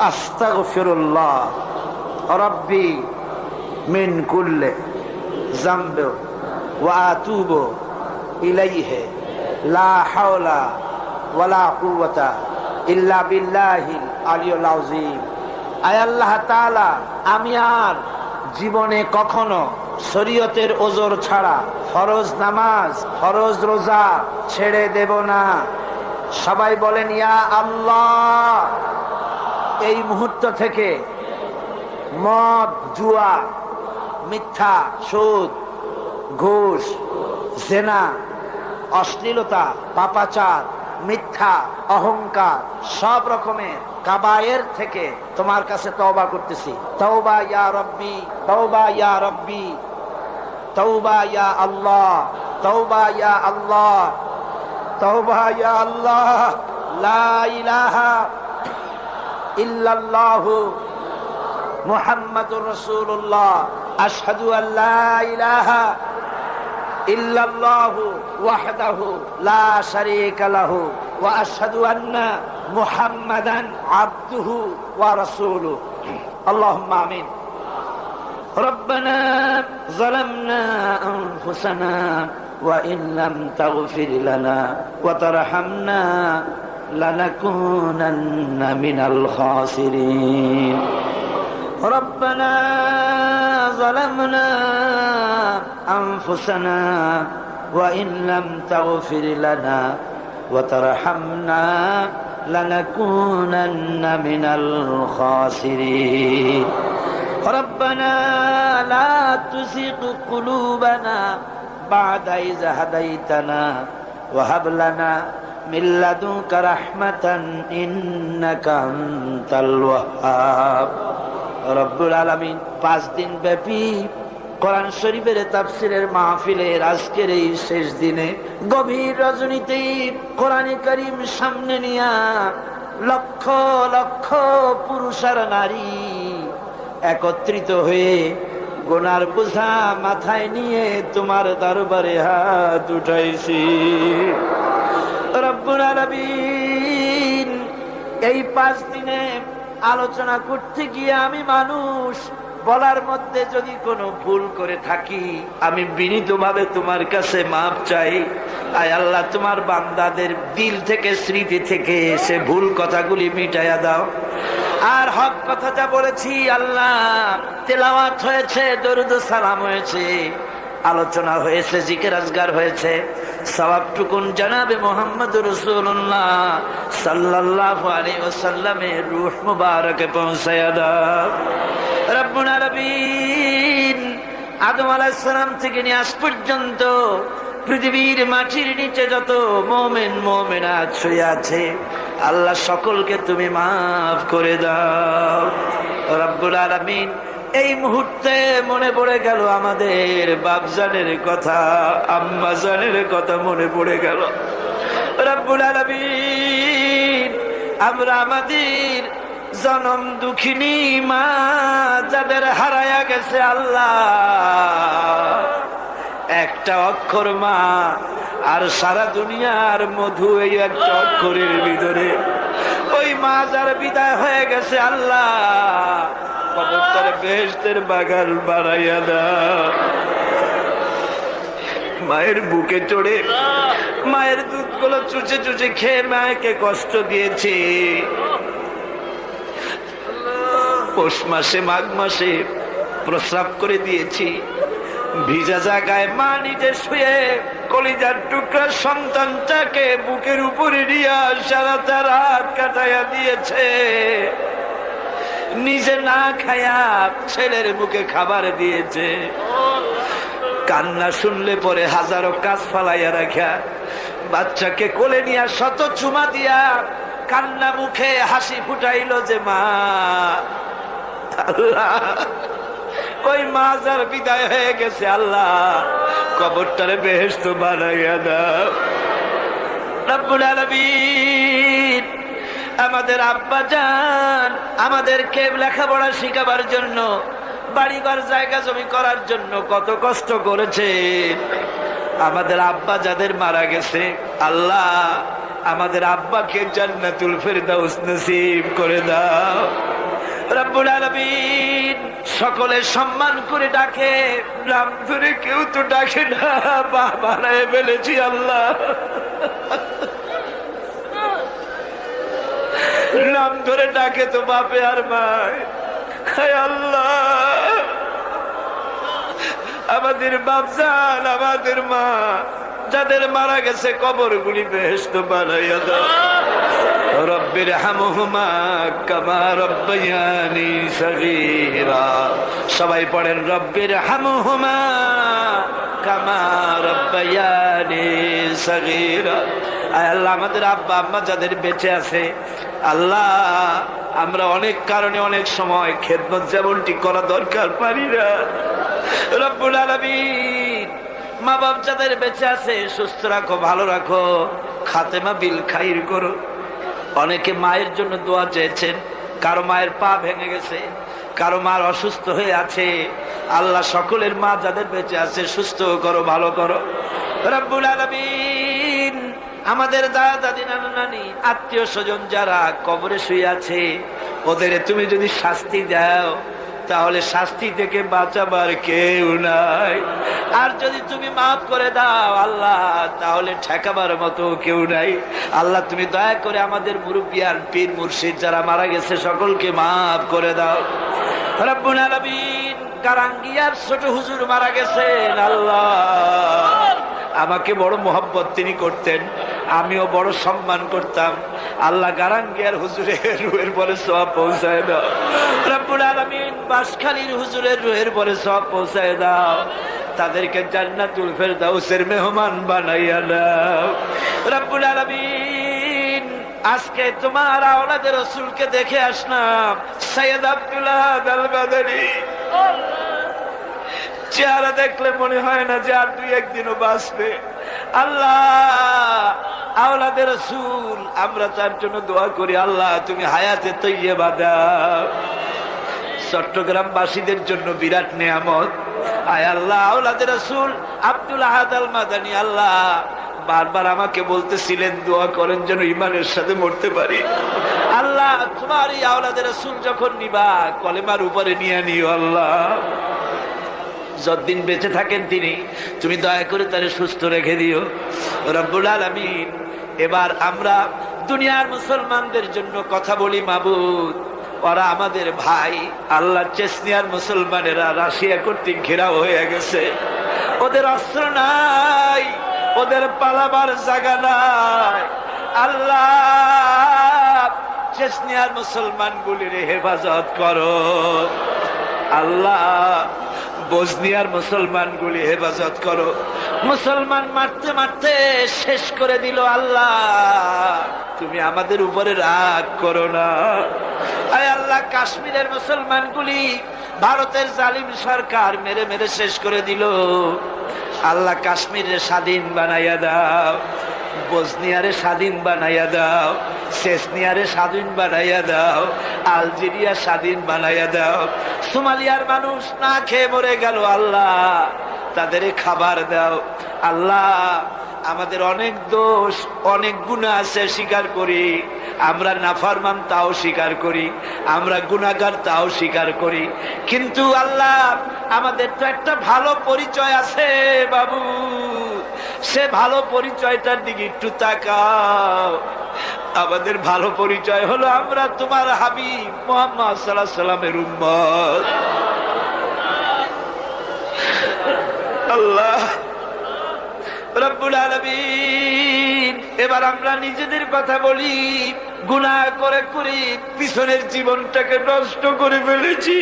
আস্তাগফিরুল্লাহ রাব্বি মিন কুল্লি যামবি ওয়া আতুবু ইলাইহি লা হাওলা ওয়ালা কুওয়াতা ইল্লা বিল্লাহিল আলিয়্যিল আযীম। আয় আল্লাহ তাআলা, আমি আর জীবনে কখনো শরীয়তের ওজর ছাড়া ফরজ নামাজ, ফরজ রোজা ছেড়ে দেব না। সবাই বলেন ইয়া আল্লাহ। এই মুহূর্ত থেকে মদ, জুয়া, মিথ্যা, সুদ, ঘুষ, জেনা, অশ্লীলতা, পাপাচার, মিথ্যা, অহংকার, সব রকমের কাবায়ের থেকে তোমার কাছে তওবা করতেছি। তওবা ইয়া রব্বি, তওবা ইয়া রব্বি, তওবা ইয়া আল্লাহ, তওবা ইয়া আল্লাহ, তওবা ইয়া আল্লাহ। লা ইলাহা ইল্লাল্লাহু মুহাম্মাদুর রাসূলুল্লাহ আশহাদু আল্লা ইলাহা ইল্লাল্লাহু ওয়াহদাহু লা শারীকা লাহু ওয়া আশহাদু আন্না মুহাম্মাদান আবদুহু ওয়া রাসূলুহু। আল্লাহুম্মা আমিন। ربنا ظلمنا أنفسنا وإن لم تغفر لنا وترحمنا لنكونن من الخاسرين ربنا ظلمنا أنفسنا وإن لم تغفر لنا وترحمنا لنكونن من الخاسرين ربنا لا تزغ قلوبنا بعد إذ هديتنا وهب لنا من لدنك رحمة إنك أنت الوهاب রব্বুল আলামিন 5 দিন ব্যাপী কোরআন শরীফের তাফসীরের মাহফিলের আজকের এই শেষ দিনে গভীর রজনীতে কোরআনে কারীম সামনে নিয়া লক্ষ লক্ষ পুরুষ আর নারী একত্রিত হয়ে গুনার বোঝা মাথায় নিয়ে তোমার দরবারে হাত উঠাইছি। রব্বুল আলামিন এই 5 দিনে আলোচনা করতে গিয়ে আমি মানুষ বলার মধ্যে যদি কোনো ভুল করে থাকি আমি বিনীতভাবে তোমার কাছে মাপ চাই। আয় আল্লাহ, তোমার বান্দাদের দিল থেকে স্মৃতি থেকে সে ভুল কথাগুলি মিটাইয়া দাও। আর হক কথা যা বলেছি আল্লাহ, তেলাওয়াত হয়েছে, দরুদ সালাম হয়েছে, আলোচনা হয়েছে, জিকির আজগার হয়েছে, সওয়াবটুকুন জনাবে মুহাম্মদুর রাসূলুল্লাহ সাল্লাল্লাহু আলাইহি ওয়াসাল্লামের রূহ মুবারকে পৌঁছায়া দাও। রব্বুল আলামিন আদম আলাইহিস সালাম থেকে নিয়ে আজ পর্যন্ত পৃথিবীর মাটির নিচে যত মুমিন মুমিনাত শুয়ে আছে আল্লাহ সকলকে তুমি মাফ করে দাও। রব্বুল আলামিন এই মুহূর্তে মনে পড়ে গেল আমাদের বাপজানের কথা, আম্মাজানের কথা মনে পড়ে গেল। রব্বুল আলামিন আমরা আমাদের জনম দুঃখিনী মা যাদের হারায়া গেছে আল্লাহ, একটা অক্ষর মা আর সারা দুনিয়ার মধু এই একটা অক্ষরের ভিতরে, ওই মা যার বিদায় হয়ে গেছে আল্লাহ কবরটার বেহেশতের বাগান বাড়াইয়া দাও। মায়ের বুকে চড়ে মায়ের দুধগুলো চুচে চুচে খেয়ে মাকে কষ্ট দিয়েছে। পৌষ মাসে মাঘ মাসে প্রস্রাব করে দিয়েছি, ভিজা জায়গায় মা নিজে শুয়ে কলিজার টুকরা সন্তানটাকে বুকের উপরে নিয়ে সারাটা রাত কাটাইয়া দিয়েছে। নিজে না খায়া ছেলের মুখে খাবার দিয়েছে। কান্না শুনলে পরে হাজারো কাজ ফালাইয়া রাখা বাচ্চাকে কোলে নিয়ে শত চুমা দিয়া কান্না মুখে হাসি ফুটাইল যে মা। আল্লাহ, ওই মা যার বিদায় হয়ে গেছে আল্লাহ কবরটারে বেহেশত বানাইয়া দাও। রব্বুল আলামিন আমাদের আব্বা জান আমাদেরকে লেখাপড়া শিখাবার জন্য, বাড়িঘর জায়গা জমি করার জন্য কত কষ্ট করেছে। আমাদের আব্বা যাদের মারা গেছে আল্লাহ আমাদের আব্বাকে জান্নাতুল ফেরদাউস নসিব করে দাও। রব্বুল আলামিন সকলে সম্মান করে ডাকে, নাম ধরে কেউ তো ডাকে না, বাবারায় ফেলেছি আল্লাহ। নাম ধরে ডাকে তো বাপে আর মায়। হায় আল্লাহ, আমাদের বাপজান আমাদের মা যাদের মারা গেছে কবরগুলি বেহেশত বানাইয়া দাও। রব্বির হামহুমা কামা রব্বায়ানি সগীরা। সবাই পড়েন রব্বির হামহুমা কামা রব্বায়ানি সগীরা। আয় আল্লাহ, আমাদের আব্বা আম্মা যাদের বেঁচে আছে আল্লাহ, আমরা অনেক কারণে অনেক সময় খেদমত যেমনটি করা দরকার পারি না। রব্বুল আলামিন মা বাপ যাদের বেঁচে আছে সুস্থ রাখো, ভালো রাখো, খাতেমা বিল খাইর করো। অনেকে মায়ের জন্য দোয়া চেয়েছেন, কারো মায়ের পা ভেঙে গেছে, কারো মার অসুস্থ হয়ে আছে, আল্লাহ সকলের মা যাদের বেঁচে আছে সুস্থ করো, ভালো করো রব্বুল আলামিন। আমাদের দাদা দাদি নানা নানি আত্মীয় স্বজন যারা কবরে শুয়ে আছে, ওদের তুমি যদি শাস্তি দাও তাহলে শাস্তি থেকে বাঁচাবার কেউ নাই, আর যদি তুমি মাফ করে দাও আল্লাহ তাহলে ঠেকাবার মতো কেউ নাই। আল্লাহ তুমি দয়া করে আমাদের মুরব্বিয়ান পীর মুর্শিদ যারা মারা গেছে সকলকে মাফ করে দাও রব্বুল আলামিন। কারাঙ্গিয়ার ছোট হুজুর মারা গেছেন, আল্লাহ আমাকে বড় মোহাব্বত তিনি করতেন, আমিও বড় সম্মান করতাম। আল্লাহ গারাঙ্গিয়ার হুজুরের রুহের পরে সওয়াব পৌঁছায় দাও রব্বুল আলামিন। বাঁশখালীর হুজুরের রুহের পরে সওয়াব পৌঁছায় দাও, তাদেরকে জান্নাতুল ফেরদাউসের মেহমান বানাইয়া দাও রব্বুল আলামিন। আজকে তোমার আওলাদে রাসূলকে দেখে আসলাম, সৈয়দ আব্দুল্লাহ আল বাদানী, চেহারা দেখলে মনে হয় না যে আর দুই একদিনও বাঁচবে। আল্লাহ আওলাদে রাসূল, আমরা তার জন্য দোয়া করি আল্লাহ তুমি হায়াতে তৈয়বা দাও। চট্টগ্রামবাসীদের জন্য বিরাট নিয়ামত, আয় আল্লাহ আওলাদে রাসূল আব্দুল আহাদ আল মাদানী, আল্লাহ বারবার আমাকে বলতেছিলেন দোয়া করেন যেন ইমানের সাথে মরতে পারি। আল্লাহ তোমার এই আওলাদে রাসূল যখন নিবা কলেমার উপরে নিয়ে নিও আল্লাহ। যতদিন বেঁচে থাকেন তিনি, তুমি দয়া করে তারে সুস্থ রেখে দিও রব্বুল আলামিন। এবার আমরা দুনিয়ার মুসলমানদের জন্য কথা বলি মাবুদ, ওরা আমাদের ভাই। আল্লাহ চেচনিয়ার মুসলমানেরা রাশিয়া কর্তৃক ঘেরাও হয়ে গেছে, ওদের অস্ত্র নাই, ওদের পালাবার জায়গা নাই। আল্লাহ চেচনিয়ার মুসলমানগুলির হেফাজত করো আল্লাহ। বসনিয়ার মুসলমানগুলি হেফাজত করো। মুসলমান মারতে মারতে শেষ করে দিল আল্লাহ, তুমি আমাদের উপরে রাগ করো না। আয় আল্লাহ কাশ্মীরের মুসলমানগুলি ভারতের জালিম সরকার মেরে মেরে শেষ করে দিল, আল্লাহ কাশ্মীরের স্বাধীন বানাইয়া দাও, বসনিয়ারে স্বাধীন বানাইয়া দাও, চেচনিয়ারে স্বাধীন বানাইয়া দাও, আলজেরিয়া স্বাধীন বানাইয়া দাও। সোমালিয়ার মানুষ না খেয়ে মরে গেল, আল্লাহ তাদের খাবার দাও। আল্লাহ আমাদের অনেক দোষ অনেক গুনাহ আছে, স্বীকার করি। আমরা নাফরমান তাও স্বীকার করি, আমরা গুনাহগার তাও স্বীকার করি, কিন্তু আল্লাহ আমাদের তো একটা ভালো পরিচয় আছে বাবু, সে ভালো পরিচয়টার দিকে একটু তাকাও। আমাদের ভালো পরিচয় হলো আমরা তোমার হাবিব মুহাম্মদ সাল্লাল্লাহু আলাইহি সাল্লামের উম্মত। আল্লাহ রব্বুল আলামিন, এবার আমরা নিজেদের কথা বলি। গুনাহ করে করে পিছনের জীবনটাকে নষ্ট করে ফেলেছি,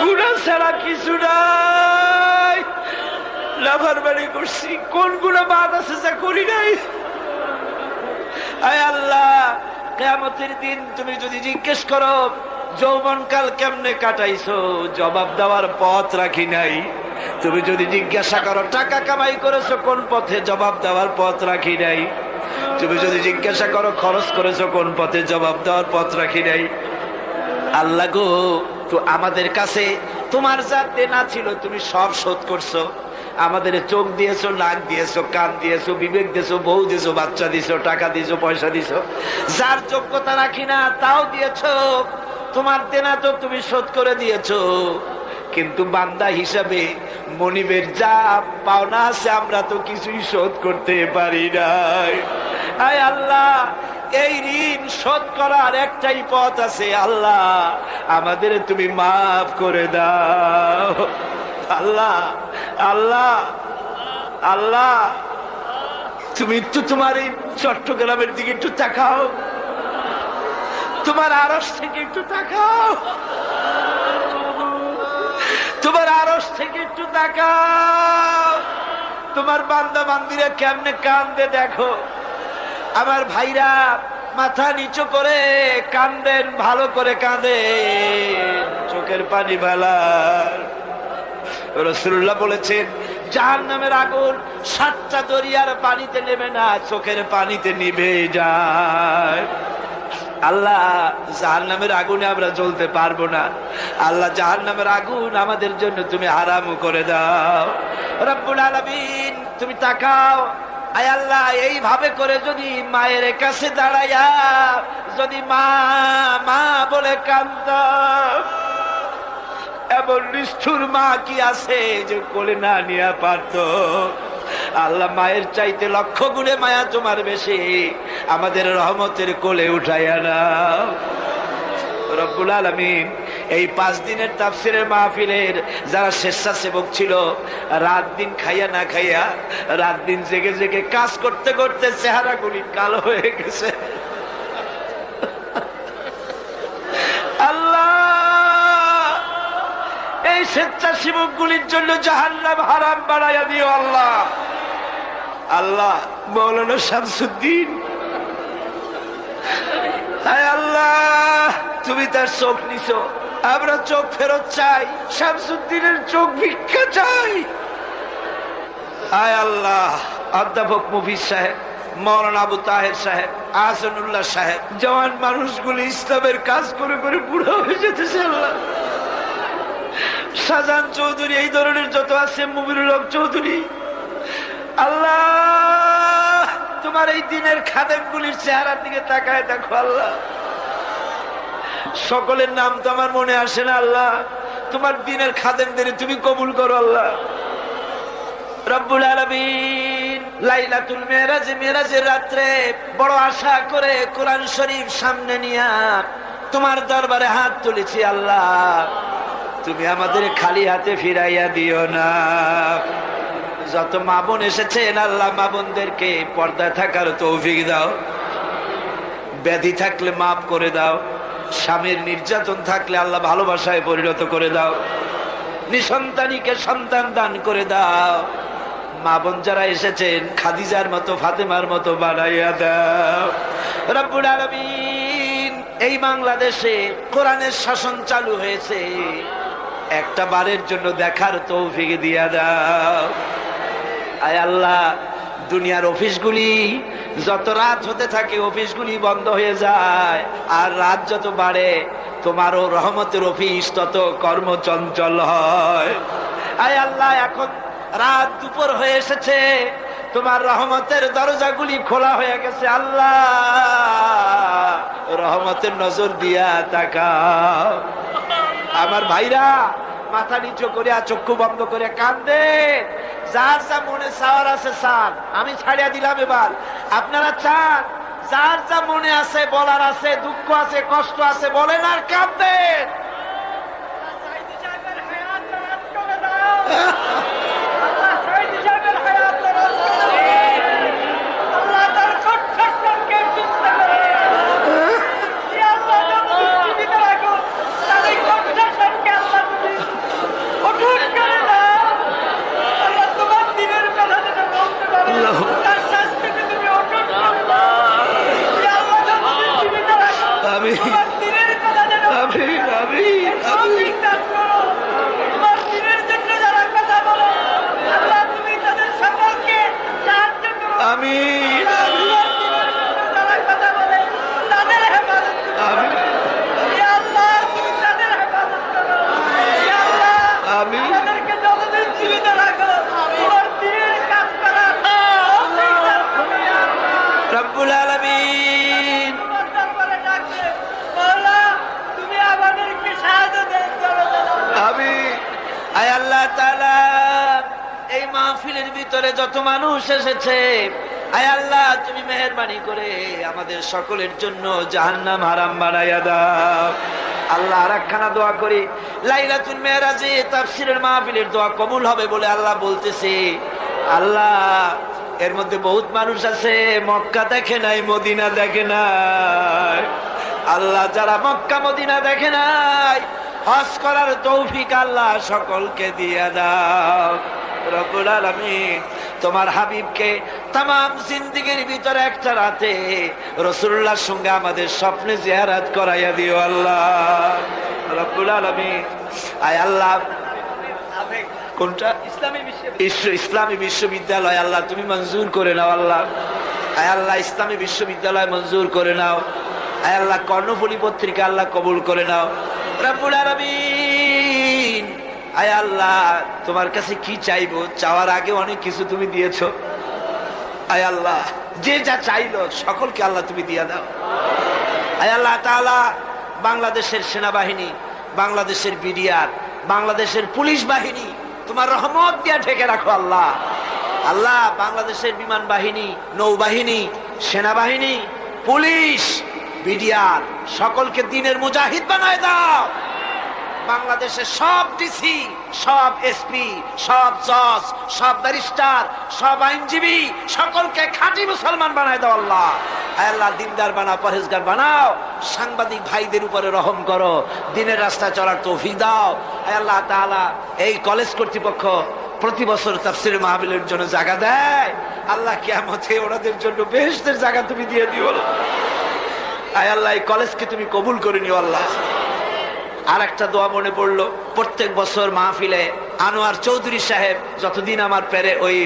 গুনাহ ছাড়া কিছু নাই। লাফারবাড়ি করছি, কোন গুনাহ বাদ আছে যা করি নাই। আয় আল্লাহ কিয়ামতের দিন তুমি যদি জিজ্ঞেস করো যৌবনকাল কেমনে কাটাইছো, জবাব দেওয়ার পথ রাখি নাই। তুমি যদি জিজ্ঞাসা করো টাকা কামাই করেছো কোন পথে, জবাব দেওয়ার পথ রাখি নাই। তুমি যদি জিজ্ঞাসা করো খরচ করেছো কোন পথে, জবাব দেওয়ার পথ রাখি নাই। আল্লাহ গো, তো আমাদের কাছে তোমার যা দেনা ছিল তুমি সব শোধ করছো। আমাদের চোখ দিয়েছো, নাক দিয়েছো, কান দিয়েছো, বিবেক দিয়েছো, বউ দিয়েছো, বাচ্চা দিয়েছো, টাকা দিয়েছো, পয়সা দিয়েছো, যার যোগ্যতা রাখি না তাও দিয়েছো। তোমার দেনা তো তুমি শোধ করে দিয়েছো, কিন্তু বান্দা হিসাবে মনিবের যা পাওনা আছে আমরা তো কিছুই শোধ করতে পারি নাই। আয় আল্লাহ এই ঋণ শোধ করার একটাই পথ আছে, আল্লাহ আমাদের তুমি মাফ করে দাও। আল্লাহ আল্লাহ আল্লাহ তুমি একটু তোমার এই চট্টগ্রামের দিকে একটু তাকাও, তোমার আরশ থেকে একটু তাকাও, তোমার আরশ থেকে একটু তাকাও। তোমার বান্দা বান্দিরা কেমনে কান্দে দেখো। আমার ভাইরা মাথা নিচু করে কান্দেন, ভালো করে কাঁদেন, চোখের পানি ফেলার। রাসূলুল্লাহ বলেছেন জাহান্নামের আগুন 7টা দরিয়ার পানিতে নেবে না, চোখের পানিতে নিভে যায়। আল্লাহ জাহান্নামের আগুনে আমরা জ্বলতে পারবো না। আল্লাহ জাহান্নামের আগুন আমাদের জন্য তুমি হারাম করে দাও। রব্বুল আলামিন তুমি তাকাও, আয় আল্লাহ এইভাবে করে যদি মায়ের কাছে দাঁড়াইয়া যদি মা মা বলে কাঁদতাম, এমন নিষ্ঠুর মা কি আছে যে কোলে না নিয়ে পারত? আল্লাহ মায়ের চাইতে লক্ষ গুণে মায়া তোমার বেশি, আমাদের রহমতের কোলে উঠাইয়া নাও। রব্বুল আলামিন এই 5 দিনের তাফসীরের মাহফিলের যারা স্বেচ্ছাসেবক ছিল, রাত দিন খাইয়া না খাইয়া, রাত দিন জেগে জেগে কাজ করতে করতে চেহারাগুলি কালো হয়ে গেছে। আল্লাহ এই স্বেচ্ছাসেবক গুলির জন্য জাহান্নাম হারাম বানাইয়া দিও আল্লাহ। আল্লাহ মৌলানা শামসুদ্দিন, আয় আল্লাহ তুমি তার চোখ নিছো, আমরা চোখ ফেরত চাই, শামসুদ্দিনের চোখ ভিক্ষা চাই। আয় আল্লাহ অধ্যাপক মুফিজ সাহেব, মৌলানা আবু তাহের সাহেব, আহসানুল্লাহ সাহেব, জওয়ান মানুষগুলি ইসলামের কাজ করে করে বুড়ো হয়ে যেতেছে আল্লাহ। শাহজাহান চৌধুরী, এই ধরনের যত আছে, মুমিনুল হক চৌধুরী, আল্লাহ তোমার এই দিনের খাদেমগুলির চেহারার দিকে তাকায় দেখো আল্লাহ। সকলের নাম তো আমার মনে আসে না আল্লাহ, তোমার দিনের খাদেমদের তুমি কবুল করো আল্লাহ। রব্বুল আলামিন লাইলাতুল মেরাজ, মেরাজের রাত্রে বড় আশা করে কোরআন শরীফ সামনে নিয়ে তোমার দরবারে হাত তুলেছি আল্লাহ, তুমি আমাদের খালি হাতে ফিরাইয়া দিও না। যত মা বোন এসেছেন আল্লাহ, মা বোনদেরকে পর্দায় থাকার তৌফিক দাও, ব্যাধি থাকলে মাফ করে দাও, স্বামীর নির্যাতন থাকলে আল্লাহ ভালোবাসায় পরিণত করে দাও, নিঃসন্তানীকে সন্তান দান করে দাও। মা বোন যারা এসেছেন খাদিজার মতো, ফাতেমার মতো বানাইয়া দাও। রব্বুল আলামিন এই বাংলাদেশে কোরআনের শাসন চালু হয়েছে, একটা বারের জন্য দেখার তৌফিক দিয়া দাও। আয় আল্লাহ দুনিয়ার অফিসগুলি যত রাত হতে থাকে অফিসগুলি বন্ধ হয়ে যায়, আর রাত যত বাড়ে তোমারও রহমতের অফিস তত কর্মচঞ্চল হয়। আয় আল্লাহ এখন রাত দুপুর হয়ে এসেছে, তোমার রহমতের দরজাগুলি খোলা হয়ে গেছে আল্লাহ, রহমতের নজর দিয়া তাকাও। আমার ভাইরা মাথা নিচু করে চক্ষু বন্ধ করে কান্দে, যার যা মনে চাওয়ার আছে চান, আমি ছাড়িয়া দিলাম। এবার আপনারা চান, যার যা মনে আছে বলার আছে, দুঃখ আছে, কষ্ট আছে, বলেন আর কাঁদেন। যত মানুষ এসেছে আয় আল্লাহ তুমি মেহেরবানি করে আমাদের সকলের জন্য জাহান্নাম হারাম বানাইয়া দাও আল্লাহ। আর একখানা দোয়া করি, লাইলাতুল মেরাজে তাফসীরের মাহফিলের দোয়া কবুল হবে বলে আল্লাহ বলতেছে। আল্লাহ এর মধ্যে বহুত মানুষ আছে মক্কা দেখে নাই, মদিনা দেখে নাই। আল্লাহ যারা মক্কা মদিনা দেখে নাই, হজ করার তৌফিক আল্লাহ সকলকে দিয়ে দাও। রব্বুল আলামিন তোমার হাবিবকে তামাম জিন্দেগীর ভিতরে একটা রাতে রাসূলুল্লাহর সঙ্গে আমাদের স্বপ্নে জিয়ারত করাইয়া দিও আল্লাহ। রব্বুল আলামিন আয় আল্লাহ কোনটা ইসলামী বিশ্ববিদ্যালয় আল্লাহ তুমি মঞ্জুর করে নাও আল্লাহ। আয় আল্লাহ ইসলামী বিশ্ববিদ্যালয় মঞ্জুর করে নাও। আয় আল্লাহ কর্ণফুলী পত্রিকা আল্লাহ কবুল করে নাও রব্বুল আলামিন। আয় আল্লাহ তোমার কাছে কি চাইবো, চাওয়ার আগে অনেক কিছু তুমি দিয়েছো। আয় আল্লাহ যে যা চাইলো সকলকে আল্লাহ তুমি দিয়ে দাও। আয় আল্লাহ তাআলা বাংলাদেশের সেনাবাহিনী, বাংলাদেশের বিডিআর, বাংলাদেশের পুলিশ বাহিনী তোমার রহমত দিয়ে ঢেকে রাখো আল্লাহ। আল্লাহ বাংলাদেশের বিমান বাহিনী, নৌবাহিনী, সেনাবাহিনী, পুলিশ, বিডিআর সকলকে দ্বীনের মুজাহিদ বানায় দাও। বাংলাদেশের সব ডিসি, সব এসপি, সব জজ, সব ব্যারিস্টার, সব আইনজীবী সকলকে খাঁটি মুসলমান বানায় দাও আল্লাহ। আল্লাহ দিনদার বানাও, পরহেজগার বানাও। সাংবাদিক ভাইদের উপরে রহম করো, দিনের রাস্তায় চলার তৌফিক দাও। আল্লাহ তাআলা এই কলেজ কর্তৃপক্ষ প্রতি বছর তাফসীর মাহফিলের জন্য জায়গা দেয়, আল্লাহ কিয়ামতে ওনাদের জন্য বেহেশতের জায়গা তুমি দিয়ে দিও। আয় আল্লাহ এই কলেজকে তুমি কবুল করে নিও আল্লাহ। আর একটা দোয়া মনে পড়লো, প্রত্যেক বছর মাহফিলে আনোয়ার চৌধুরী সাহেব যতদিন আমার পেরে ওই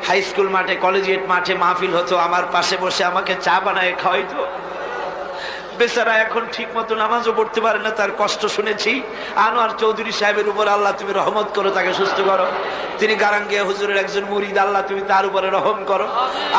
হাই স্কুল মাঠে, কলেজিয়েট মাঠে মাহফিল হতো, আমার পাশে বসে আমাকে চা বানায় খাওয়াইতো। বেচারা এখন ঠিক মতো নামাজও পড়তে পারে না, তার কষ্ট শুনেছি। আনোয়ার চৌধুরী সাহেবের উপর আল্লাহ তুমি রহমত করো, তাকে সুস্থ করো। তিনি গারাঙ্গিয়া হুজুরের একজন মুরিদ, আল্লাহ তুমি তার উপরে রহম করো,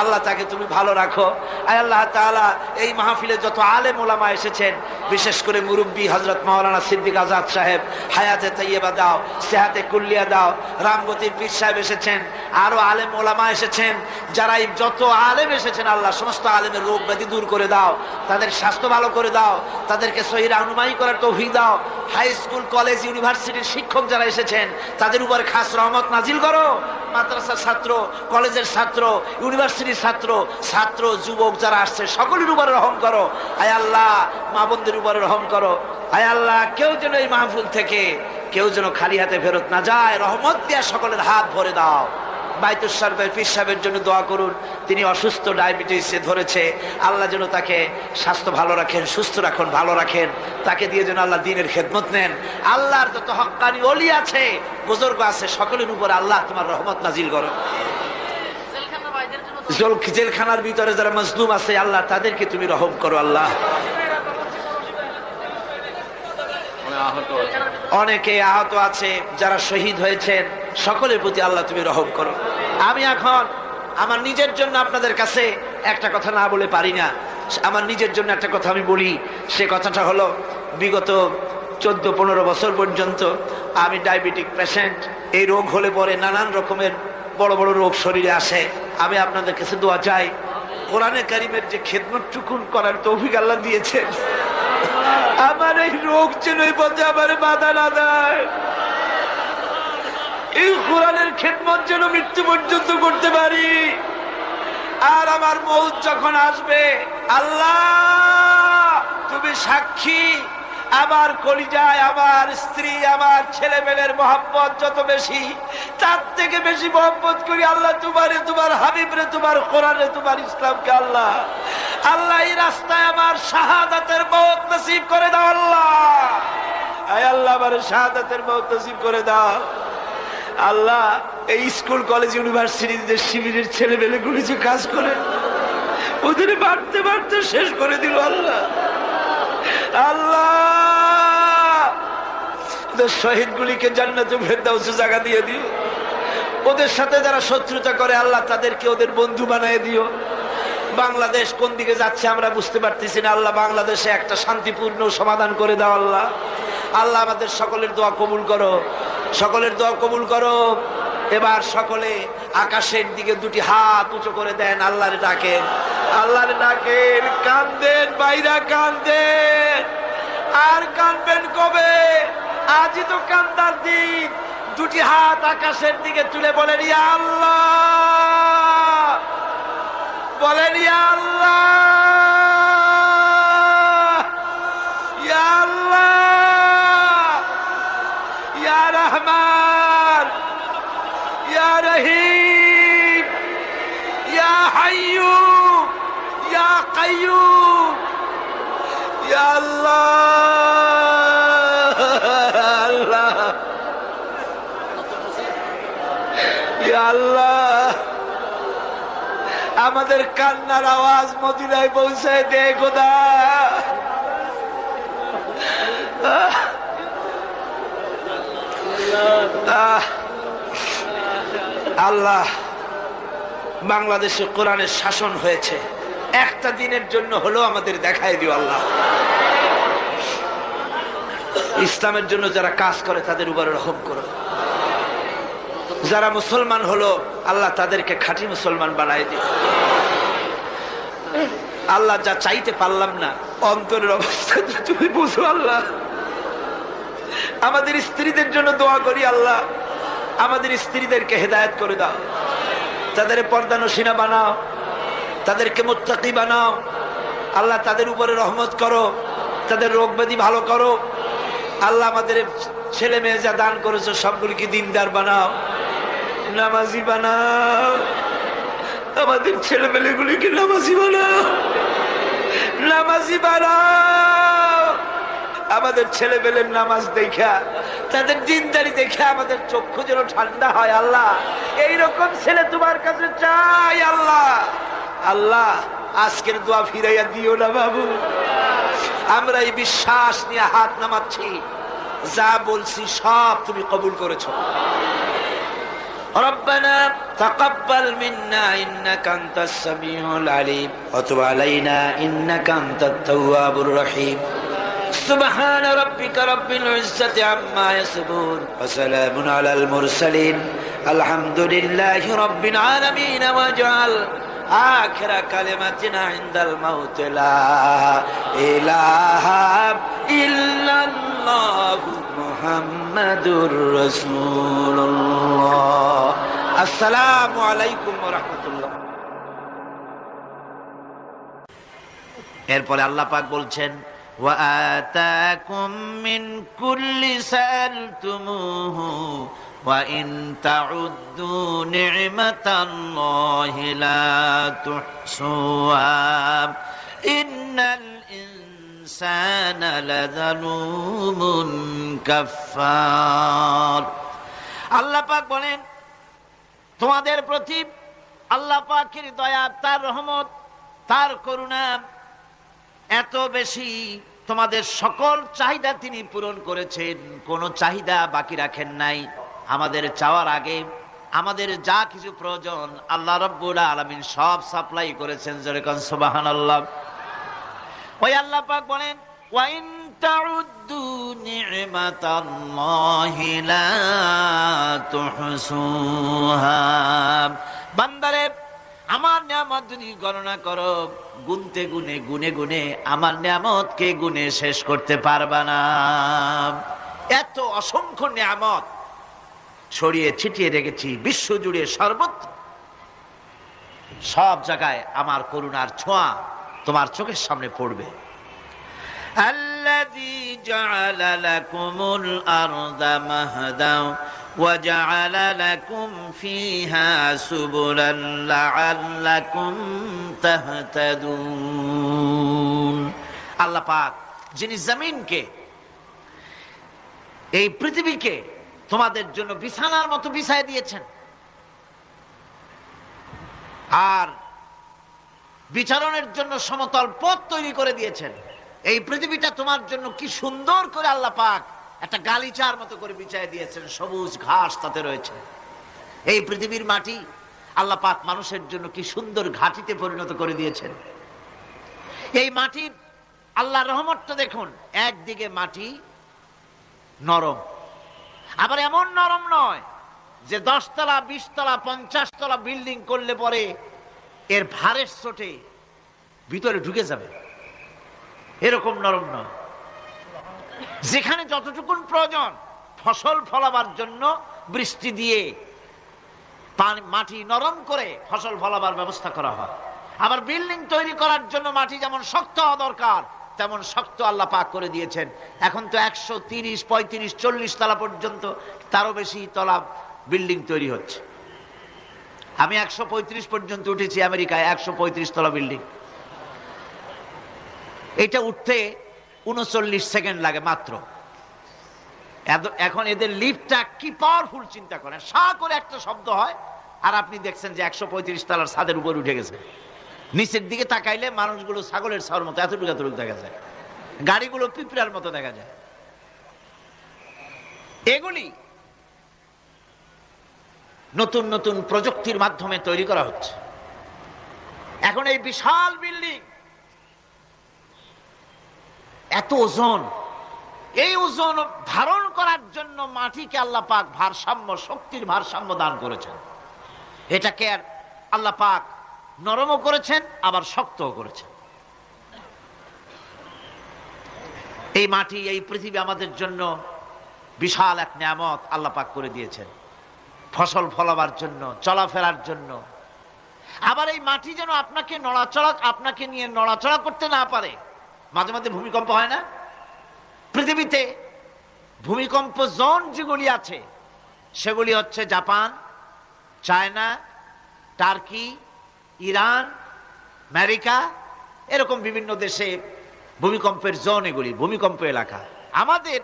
আল্লাহ তাকে তুমি ভালো রাখো। আয় আল্লাহ তাআলা এই মাহফিলে যত আলেম ওলামা এসেছেন, বিশেষ করে মুরব্বী হযরত মাওলানা সিদ্দিক আজাদ সাহেব, হায়াতে তাইয়্যিবা দাও, সেহাতে কুল্লিয়া দাও। রামগতির পীর সাহেব এসেছেন, আরো আলেম ওলামা এসেছেন। যারা যত আলেম এসেছেন আল্লাহ সমস্ত আলেমের রোগ ব্যাধি দূর করে দাও, তাদের স্বাস্থ্য ভালো করে দাও, তাদেরকে সহি রাহনুমাই করার তৌফিক দাও। হাই স্কুল, কলেজ, ইউনিভার্সিটির শিক্ষক যারা এসেছেন তাদের উপর খাস রহমত নাজিল করো। মাদ্রাসার ছাত্র, কলেজের ছাত্র, ইউনিভার্সিটির ছাত্র, ছাত্র যুবক যারা আসছে সকলের উপরে রহম করো। আয় আল্লাহ মা বোনদের উপরে রহম করো। আয় আল্লাহ কেউ যেন এই মাহফিল থেকে কেউ যেন খালি হাতে ফেরত না যায়, রহমত দিয়া সকলের হাত ভরে দাও। বাইতুল শরীফের পীর সাহেবের জন্য দোয়া করুন, তিনি অসুস্থ, ডায়াবেটিসে ধরেছে, আল্লাহ যেন তাকে স্বাস্থ্য ভালো রাখেন, সুস্থ রাখুন, ভালো রাখেন, তাকে দিয়ে যেন আল্লাহ দ্বীনের খেদমত নেন। আল্লাহর যত হক্কানি ওলি আছে, বুজুর্গ আছে, সকলের উপর আল্লাহ তোমার রহমত নাজিল করো। জেলখানার ভিতরে যারা মজলুম আছে আল্লাহ তাদেরকে তুমি রহম করো আল্লাহ। অনেকে আহত আছে, যারা শহীদ হয়েছেন সকলের প্রতি আল্লাহ তুমি রহম করো। আমি এখন আমার নিজের জন্য আপনাদের কাছে একটা কথা না বলে পারি না। আমার নিজের জন্য একটা কথা আমি বলি, সে কথাটা হলো বিগত 14-15 বছর পর্যন্ত আমি ডায়াবেটিক পেশেন্ট। এই রোগ হলে পরে নানান রকমের বড় বড় রোগ শরীরে আসে। আমি আপনাদের কাছে দোয়া চাই, কোরআনে কারিমের যে খেদমতটুকুন করার তৌফিক আল্লাহ দিয়েছেন, আমার এই রোগ যেন এই পথে আমার বাধা না দেয়। এই কোরআনের খেদমত যেন মৃত্যু পর্যন্ত করতে পারি। আর আমার মৌত যখন আসবে আল্লাহ তুমি সাক্ষী, আমার কলিজায় আমার স্ত্রী, আমার ছেলে মেয়ের মহব্বত যত বেশি, তার থেকে বেশি মহব্বত করি আল্লাহ তোমারে, তোমার হাবিবরে, তোমার কোরআনে, তোমার ইসলামকে। আল্লাহ আল্লাহ এই রাস্তায় আমার শাহাদাতের মওত নসিব করে দাও আল্লাহ। আয় আল্লাহ আমার শাহাদাতের মওত নসিব করে দাও আল্লাহ। এই স্কুল, কলেজ, ইউনিভার্সিটিতে শিবিরের ছেলে মেয়েগুলি যে কাজ করে ওদের বাড়তে বাড়তে শেষ করে দিল আল্লাহ। আল্লাহ শহীদ গুলিকে জান্নাতুল ফেরদাউসে জায়গা দিয়ে দিও। ওদের সাথে যারা শত্রুতা করে আল্লাহ তাদেরকে ওদের বন্ধু বানিয়ে দিও। বাংলাদেশ কোন দিকে যাচ্ছে আমরা বুঝতে পারতেছি না আল্লাহ, বাংলাদেশে একটা শান্তিপূর্ণ সমাধান করে দাও আল্লাহ। আল্লাহ আমাদের সকলের দোয়া কবুল করো, সকলের দোয়া কবুল করো। এবার সকলে আকাশের দিকে দুটি হাত উঁচু করে দেন, আল্লাহরে ডাকেন, আল্লাহরে ডাকেন, কান্দেন বাইরা, কান্দেন। আর কাঁদবেন কবে? আজই তো কান্দার দিন। দুটি হাত আকাশের দিকে তুলে বলেন ইয়া আল্লাহ, বলেন ইয়া আল্লাহ, ইয়া আল্লাহ, ইয়া রহমান, ইয়া রহিম, ইয়া হাইয়্যু, ইয়া কাইয়্যুম, ইয়া আল্লাহ, আল্লাহ, ইয়া আল্লাহ। আমাদের কান্নার আওয়াজ মদিনায় পৌঁছায় দে খোদা। আল্লাহ, বাংলাদেশে কোরআনের শাসন হয়েছে, একটা দিনের জন্য হলো আমাদের দেখাই দিও আল্লাহ। ইসলামের জন্য যারা কাজ করে তাদের উপরে রহম করো। যারা মুসলমান হলো আল্লাহ তাদেরকে খাঁটি মুসলমান বানাই দিও। আল্লাহ, যা চাইতে পারলাম না অন্তরের অবস্থা তুমি বুঝো আল্লাহ। আমাদের স্ত্রীদের জন্য দোয়া করি আল্লাহ, আমাদের স্ত্রীদেরকে হেদায়েত করে দাও, তাদের পর্দানশীনা বানাও, তাদেরকে মুত্তাকি বানাও আল্লাহ, তাদের উপরে রহমত করো, তাদের রোগ ব্যাধি ভালো করো আল্লাহ। আমাদের ছেলে মেয়ে যা দান করেছো সবগুলিকে দিনদার বানাও, নামাজি বানাও, আমাদের ছেলে মেয়েগুলিকে নামাজি বানাও, নামাজি বানাও। আমাদের ছেলে মেয়ের নামাজ দেখা, তাদের দিনদারি দেখে আমাদের চক্ষু যেন ঠান্ডা হয় আল্লাহ। এইরকম ছেলে তোমার কাছে চাই আল্লাহ। আল্লাহ, আজকের দোয়া ফিরাইয়া দিও না বাবু। আমরা এই বিশ্বাস নিয়ে হাত নামাচ্ছি, যা বলছি সব তুমি কবুল করেছো। ربنا تقبل منا إنك أنت السميع العليم وتب علينا إنك أنت التواب الرحيم سبحان ربك رب العزة عما يصفون وسلام على المرسلين الحمد لله رب العالمين واجعل آخر كلمتنا عند الموت لا إله إلا الله محمد رسول الله السلام عليكم ورحمة الله। এরপরে আল্লাহ পাক বলছেন وآتاكم من كل سألتموه وإن تعدوا نعمة الله لا تحصوها إن الإنسان لظلوم كفار। আল্লাহ পাক বলেন, তোমাদের প্রতি আল্লাহ পাকের দয়া, তার রহমত, তার করুণা এত বেশি, তোমাদের সকল চাহিদা তিনি পূরণ করেছেন, কোনো চাহিদা বাকি রাখেন নাই। আমাদের চাওয়ার আগে আমাদের যা কিছু প্রয়োজন আল্লাহ রাব্বুল আলামিন সব সাপ্লাই করেছেন। যেরকম সুবহানাল্লাহ। ওই আল্লাহ পাক বলেন ওয়া ইন তাউদ্দু নি'মাতাল্লাহি লা তুহসুহা। বান্দারে, আমার নিয়ামত যদি গণনা করো, গুনতে গুনে গুনে গুনে আমার নিয়ামতকে গুনে শেষ করতে পারবা না। এত অসংখ্য নিয়ামত ছড়িয়ে ছিটিয়ে রেখেছি বিশ্ব জুড়ে, সর্বত্র সব জায়গায় আমার করুণার ছোঁয়া তোমার চোখের সামনে পড়বে। আল্লাযী জাআলা লাকুমুল আরদা মাহদাও وجعل لكم فيها سبلا لعلكم تهتدون। আল্লাহ পাক যিনি জমিনকে, এই পৃথিবীকে তোমাদের জন্য বিছানার মতো বিছায় দিয়েছেন, আর বিচরণের জন্য সমতল পথ তৈরি করে দিয়েছেন। এই পৃথিবীটা তোমার জন্য কি সুন্দর করে আল্লাহ পাক একটা গালিচার মতো করে বিছায় দিয়েছেন, সবুজ ঘাস তাতে রয়েছে। এই পৃথিবীর মাটি আল্লাহ পাক মানুষের জন্য কি সুন্দর ঘাটিতে পরিণত করে দিয়েছেন। এই মাটির আল্লাহর রহমতটা দেখুন, একদিকে মাটি নরম, আবার এমন নরম নয় যে 10 তলা 20 তলা 50 তলা বিল্ডিং করলে পরে এর ভারের চোটে ভিতরে ঢুকে যাবে, এরকম নরম নয়। যেখানে যতটুকুন প্রয়োজন ফসল ফলাবার জন্য বৃষ্টি দিয়ে মাটি নরম করে ফসল ফলাবার ব্যবস্থা করা হয়। আবার বিল্ডিং তৈরি করার জন্য মাটি যেমন শক্ত হওয়া দরকার তেমন শক্ত আল্লাহ পাক করে দিয়েছেন। এখন তো 130, 35, 40 তলা পর্যন্ত, তারও বেশি তলা বিল্ডিং তৈরি হচ্ছে। আমি 135 পর্যন্ত উঠেছি আমেরিকায়, 135 তলা বিল্ডিং। এটা উঠতে 39 সেকেন্ড লাগে মাত্র। এখন এদের লিফটটা কি পাওয়ারফুল চিন্তা করেন, সা করে একটা শব্দ হয় আর আপনি দেখছেন যে 135 তলার ছাদের উপর উঠে গেছে। নিচের দিকে তাকাইলে মানুষগুলো ছাগলের ছাওয়ার মতো এতটুকু এতটুকু দেখা যায়, গাড়িগুলো পিঁপড়ার মতো দেখা যায়। এগুলি নতুন নতুন প্রযুক্তির মাধ্যমে তৈরি করা হচ্ছে। এখন এই বিশাল বিল্ডিং, এত ওজন, এই ওজন ধারণ করার জন্য মাটিকে আল্লাহ পাক ভারসাম্য, শক্তির ভারসাম্য দান করেছেন। এটাকে আল্লাহ পাক নরমও করেছেন, আবার শক্তও করেছেন। এই মাটি, এই পৃথিবী আমাদের জন্য বিশাল এক নিয়ামত আল্লাহ পাক করে দিয়েছেন, ফসল ফলাবার জন্য, চলাফেরার জন্য। আবার এই মাটি যেন আপনাকে নিয়ে নড়াচড়া করতে না পারে। মাঝে মাঝে ভূমিকম্প হয় না? পৃথিবীতে ভূমিকম্প জোন যেগুলি আছে সেগুলি হচ্ছে Japan, China, turkey, Iran, America, এরকম বিভিন্ন দেশে ভূমিকম্পের জোন, এগুলি ভূমিকম্প এলাকা। আমাদের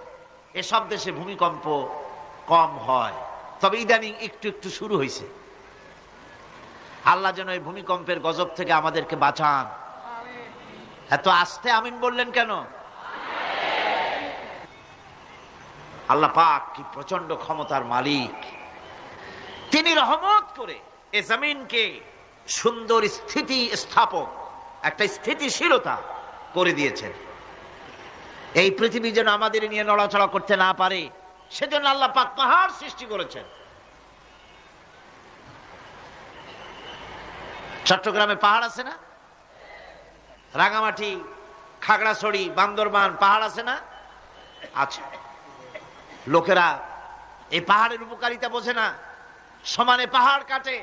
এসব দেশে ভূমিকম্প কম হয়, তবে ইদানিং একটু একটু শুরু হয়েছে। আল্লাহ যেন এই ভূমিকম্পের গজব থেকে আমাদেরকে বাঁচান। এত আস্তে আমিন বললেন কেন? আল্লাহ পাক কি প্রচন্ড ক্ষমতার মালিক। তিনি রহমত করে এই জমিনকে সুন্দর স্থিতি স্থাপক, একটা স্থিতিশীলতা করে দিয়েছেন। এই পৃথিবী যেন আমাদের নিয়ে নড়াচড়া করতে না পারে, সেজন্য আল্লাহ পাক পাহাড় সৃষ্টি করেছেন। চট্টগ্রামে পাহাড় আছে না? রাঙামাটি, খাগড়াছড়ি, বান্দরবান পাহাড় আছে না? আছে। লোকেরা এই পাহাড়ের উপকারিতা বোঝে না, সমানে পাহাড় কাটে।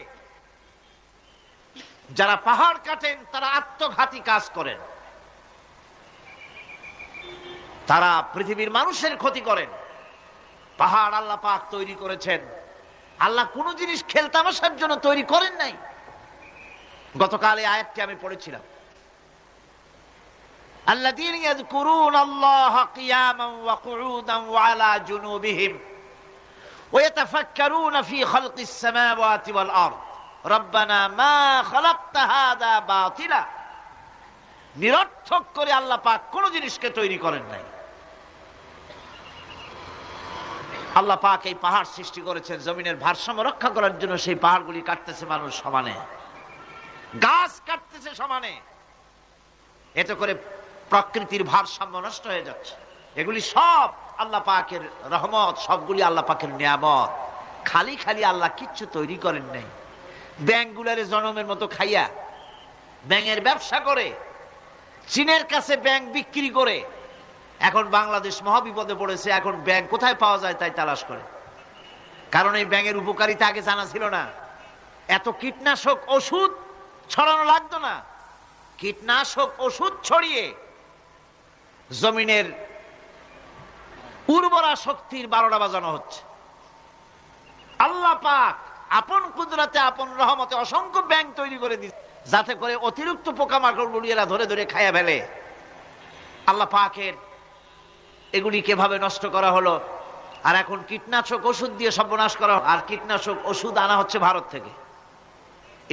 যারা পাহাড় কাটেন তারা আত্মঘাতী কাজ করেন, তারা পৃথিবীর মানুষের ক্ষতি করেন। পাহাড় আল্লাহ পাক তৈরি করেছেন। আল্লাহ কোন জিনিস খেলতামাশার জন্য তৈরি করেন নাই। গতকাল এই আয়াতটি আমি পড়েছিলাম, আল্লাযীনা ইয়াযকুরুনাল্লাহা কিয়ামান ওয়া কুউদান ওয়া আলা জুনুবিহিম ওয়া ইয়াতাফাক্কারুনা ফি খালকিস সামাওয়াতি ওয়াল আরদ রব্বানা মা খালাকতা হাযা বাতিলা। নিরর্থক করে আল্লাহ পাক কোন জিনিসকে তৈরি করেন নাই। আল্লাহ পাক এই পাহাড় সৃষ্টি করেছেন জমিনের ভারসাম্য রক্ষা করার জন্য। সেই পাহাড়গুলি কাটতেছে মানুষ সমানে, গাছ কাটতেছে সমানে। এতে করে প্রকৃতির ভারসাম্য নষ্ট হয়ে যাচ্ছে। এগুলি সব আল্লাহ পাকের রহমত, সবগুলি আল্লাহ পাকের নিয়ামত। খালি খালি আল্লাহ কিচ্ছু তৈরি করেন নাই। ব্যাংকগুলারে জনমের মতো খাইয়া ব্যাঙের ব্যবসা করে, চীনের কাছে ব্যাংক বিক্রি করে এখন বাংলাদেশ মহাবিপদে পড়েছে। এখন ব্যাংক কোথায় পাওয়া যায় তাই তালাশ করে, কারণ এই ব্যাঙের উপকারিতা আগে জানা ছিল না। এত কীটনাশক ওষুধ ছড়ানো লাগতো না। কীটনাশক ওষুধ ছড়িয়ে জমিনের উর্বরা শক্তির 12টা বাজানো হচ্ছে। আল্লাহ পাক আপন কুদরতে, আপন রহমতে অসংখ্য ব্যাংক তৈরি করে দিচ্ছে, যাতে করে অতিরিক্ত পোকামাকড় গুলি এরা ধরে ধরে খাইয়া ফেলে। আল্লাহ পাকের এগুলি কিভাবে নষ্ট করা হলো। আর এখন কীটনাশক ওষুধ দিয়ে সর্বনাশ করা। আর কীটনাশক ওষুধ আনা হচ্ছে ভারত থেকে,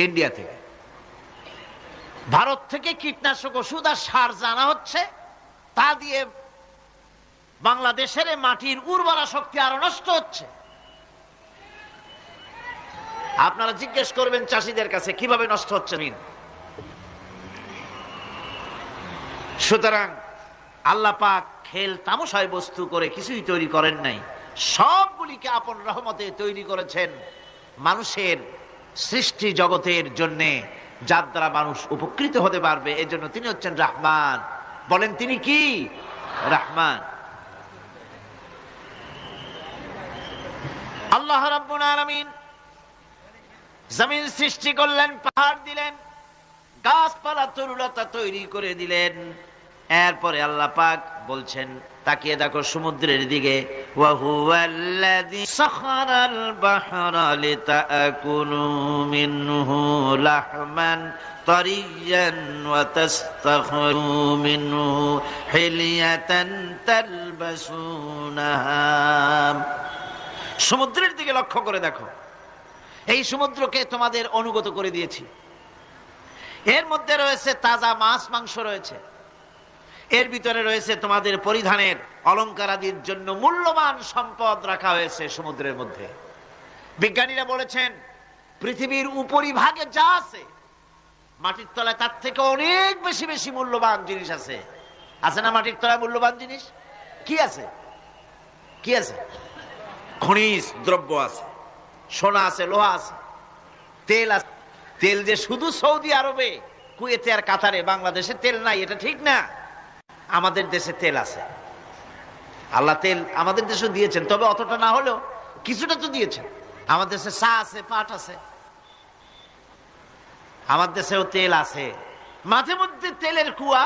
ইন্ডিয়া থেকে। ভারত থেকে কীটনাশক ওষুধ আর সার জানা হচ্ছে, তা দিয়ে বাংলাদেশের মাটির উর্বরা শক্তি আরো নষ্ট হচ্ছে। আপনারা জিজ্ঞেস করবেন চাষীদের কাছে কিভাবে নষ্ট হচ্ছে। সুতরাং আল্লাহ পাক খেল তামাশায় বস্তু করে কিছুই তৈরি করেন নাই, সবগুলিকে আপন রহমতে তৈরি করেছেন মানুষের সৃষ্টি জগতের জন্যে, যার দ্বারা মানুষ উপকৃত হতে পারবে। এই জন্য তিনি হচ্ছেন রহমান। বলেন তিনি কি? রহমান। আল্লাহ রাব্বুল আলামিন জমিন সৃষ্টি করলেন, পাহাড় দিলেন, গাছপালা তরুলতা তৈরি করে দিলেন। এরপরে আল্লাহ পাক বলছেন, তাকিয়ে দেখো সমুদ্রের দিকে, ওয়া হুয়াল্লাযী সাখারাল বাহরা লিতাকুলু মিনহু লাহমান তারিয়ান ওয়া তাস্তাখরু মিনহু হিলিয়াতান তালবাসুনাহা। সমুদ্রের দিকে লক্ষ্য করে দেখো, এই সমুদ্রকে তোমাদের অনুগত করে দিয়েছি। এর মধ্যে রয়েছে তাজা মাছ মাংস রয়েছে। এর ভিতরে রয়েছে তোমাদের পরিধানের অলংকার আদির জন্য মূল্যবান সম্পদ রাখা হয়েছে সমুদ্রের মধ্যে। বিজ্ঞানীরা বলেছেন পৃথিবীর উপরিভাগে যা আছে মাটির তলায় তার থেকে অনেক বেশি বেশি মূল্যবান জিনিস আছে। আছে না মাটির তলায় মূল্যবান জিনিস? কি আছে? কি আছে? খনিজ দ্রব্য আছে, সোনা আছে, লোহা আছে, তেল আছে। তেল যে শুধু সৌদি আরবে, কুয়েতে আর কাতারে, বাংলাদেশে তেল নাই এটা ঠিক না। আমাদের দেশে তেল আছে। আল্লাহ তেল আমাদের দেশে দিয়েছেন, তবে অতটা না হলেও কিছুটা তো দিয়েছেন। আমাদের দেশে চা আছে, পাট আছে, আমার দেশেও তেল আছে। মাঝে মধ্যে তেলের কুয়া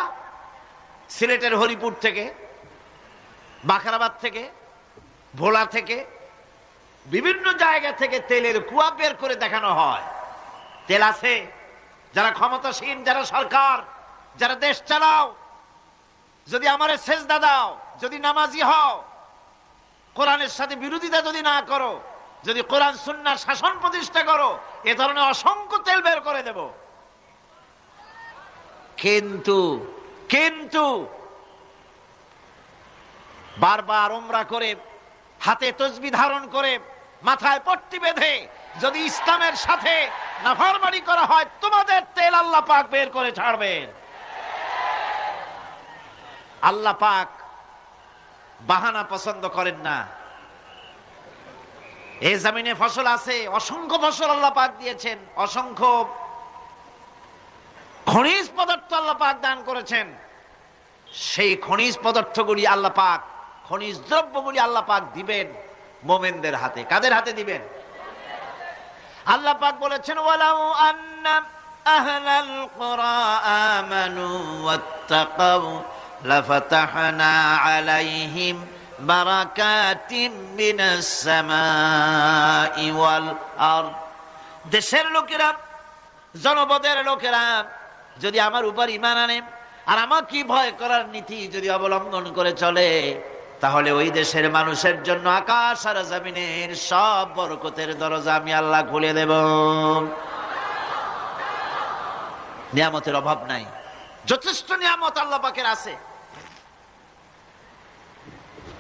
সিলেটের হরিপুর থেকে, বাখরাবাদ থেকে, ভোলা থেকে, বিভিন্ন জায়গা থেকে তেলের কুয়া বের করে দেখানো হয়। তেল আছে। যারা ক্ষমতাসীন, যারা সরকার, যারা দেশ চালাও, যদি আমারে সেজদা দাও, যদি নামাজি হও, কোরআনের সাথে বিরোধিতা যদি না করো, যদি কোরআন সুন্নাহর শাসন প্রতিষ্ঠা করো, এ ধরনের অসংখ্য তেল বের করে দেব। কিন্তু বারবার উমরা করে, হাতে তসবিহ ধারণ করে, মাথায় পট্টি বেঁধে যদি ইসলামের সাথে নাফরমানি করা হয়, তোমাদের তেল আল্লাহ পাক বের করে ছাড়বেন। আল্লাহ পাক বাহানা পছন্দ করেন না। এই জমিনে ফসল আছে, অসংখ্য ফসল আল্লাহ পাক দিয়েছেন, অসংখ্য খনিজ পদার্থ আল্লাহ পাক দান করেছেন। সেই খনিজ পদার্থগুলি আল্লাহ পাক, খনিজ দ্রব্যগুলি আল্লাহ পাক দিবেন মোমেনদের হাতে। কাদের হাতে দিবেন? আল্লাহ পাক বলেছেন ওয়ালাউ আন্না আহলাল কুরা আমানু ওয়াত্তাকাউ লাফাতাহনা আলাইহিম বারাকাতিম মিনাস সামাই ওয়াল আরদ। দেশের লোকেরা, জনপদের লোকেরা যদি আমার উপর ঈমান আনে আর আমার কি ভয় করার নীতি যদি অবলম্বন করে চলে, তাহলে ওই দেশের মানুষের জন্য আকাশ আর জমিনের সব বরকতের দরজা আমি আল্লাহ খুলে দেব। নিয়ামতের অভাব নাই, যথেষ্ট নিয়ামত আল্লাহ পাকের আছে।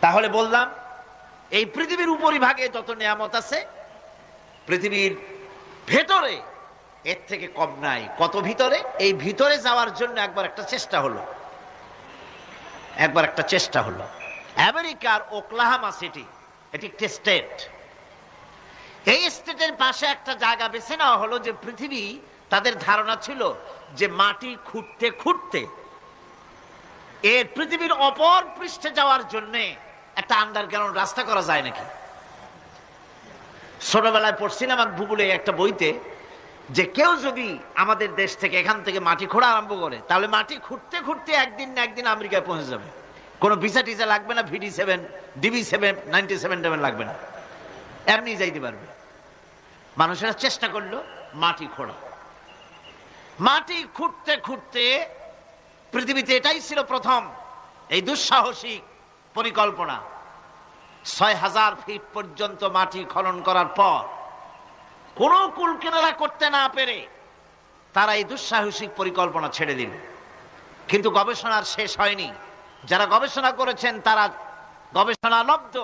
তাহলে বললাম এই পৃথিবীর উপরিভাগে যত নিয়ামত আছে, পৃথিবীর ভেতরে এর থেকে কম নাই। কত ভিতরে? এই ভিতরে যাওয়ার জন্য একবার একটা চেষ্টা হলো। আমেরিকার ওকলাহামা সিটি, এটি একটি স্টেট। এই স্টেটের পাশে একটা জায়গা বেছে নেওয়া হলো যে পৃথিবী, তাদের ধারণা ছিল যে মাটি খুঁড়তে খুঁড়তে এর পৃথিবীর অপর পৃষ্ঠে যাওয়ার জন্য একটা আন্ডারগ্রাউন্ড রাস্তা করা যায় নাকি। ছোটবেলায় পড়ছিলাম ভূগোলে একটা বইতে যে কেউ যদি আমাদের দেশ থেকে, এখান থেকে মাটি খোঁড়া আরম্ভ করে, তাহলে মাটি খুঁড়তে খুঁড়তে একদিন না একদিন আমেরিকায় পৌঁছে যাবে। কোনো ভিসা টিসা লাগবে না, VD7, DB7, 97 লাগবে না, এমনি যাইতে পারবে। মানুষেরা চেষ্টা করলো মাটি খোঁড়া। মাটি খুঁড়তে খুঁড়তে পৃথিবীতে এটাই ছিল প্রথম এই দুঃসাহসিক পরিকল্পনা। 6000 ফিট পর্যন্ত মাটি খনন করার পর কোনো কুল কিনারা করতে না পেরে তারা এই দুঃসাহসিক পরিকল্পনা ছেড়ে দিল। কিন্তু গবেষণার শেষ হয়নি। যারা গবেষণা করেছেন তারা গবেষণালব্ধ,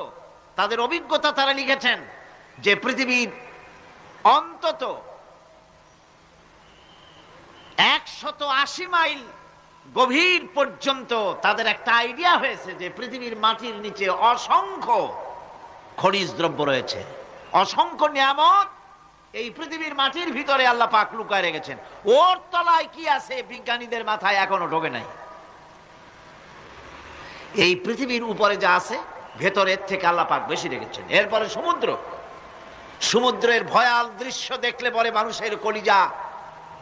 তাদের অভিজ্ঞতা তারা লিখেছেন যে পৃথিবীর অন্তত 180 মাইল গভীর পর্যন্ত তাদের একটা আইডিয়া হয়েছে যে পৃথিবীর মাটির নিচে অসংখ্য খনিজ দ্রব্য রয়েছে, অসংখ্য নিয়ামত এই পৃথিবীর মাটির ভিতরে আল্লাহ পাক লুকায় রেখেছেন। ওর তলায় কি আছে বিজ্ঞানীদের মাথায় এখনো ঢোকে নাই। এই পৃথিবীর উপরে যা আছে ভেতরের থেকে আল্লাহ পাক বেশি রেখেছেন। এরপরে সমুদ্রের ভয়াল দৃশ্য দেখলে পরে মানুষের কলিজা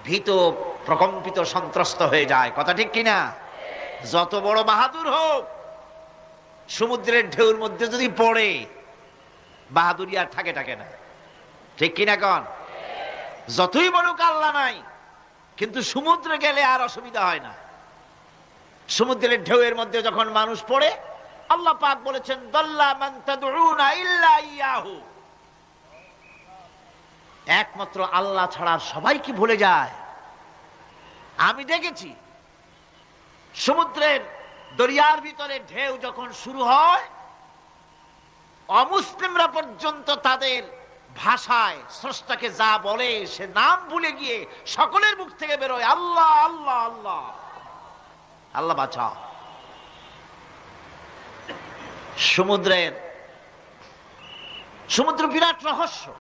ভীত, প্রকম্পিত, সন্ত্রস্ত হয়ে যায়। কথা ঠিক কিনা? যত বড় বাহাদুর হোক, সমুদ্রের ঢেউর মধ্যে যদি পড়ে, বাহাদুরি আর থাকে না। ঠিক কিনা কন? যতই বড় আল্লাহ নাই, কিন্তু সমুদ্রে গেলে আর অসুবিধা হয় না। সমুদ্রের ঢেউয়ের মধ্যে যখন মানুষ পড়ে, আল্লাহ পাক বলেছেন দাল্লা মান তাদউনা ইল্লা ইয়াহু, একমাত্র আল্লাহ ছাড়া সবাই কি ভুলে যায়। আমি দেখেছি সমুদ্রের দরিয়ার ভিতরে ঢেউ যখন শুরু হয়, অমুসলিমরা পর্যন্ত তাদের ভাষায় স্রষ্টাকে যা বলে সে নাম ভুলে গিয়ে সকলের মুখ থেকে বেরোয় আল্লাহ আল্লাহ আল্লাহ। আল্লাহ বাঁচাও। সমুদ্র বিরাট রহস্য।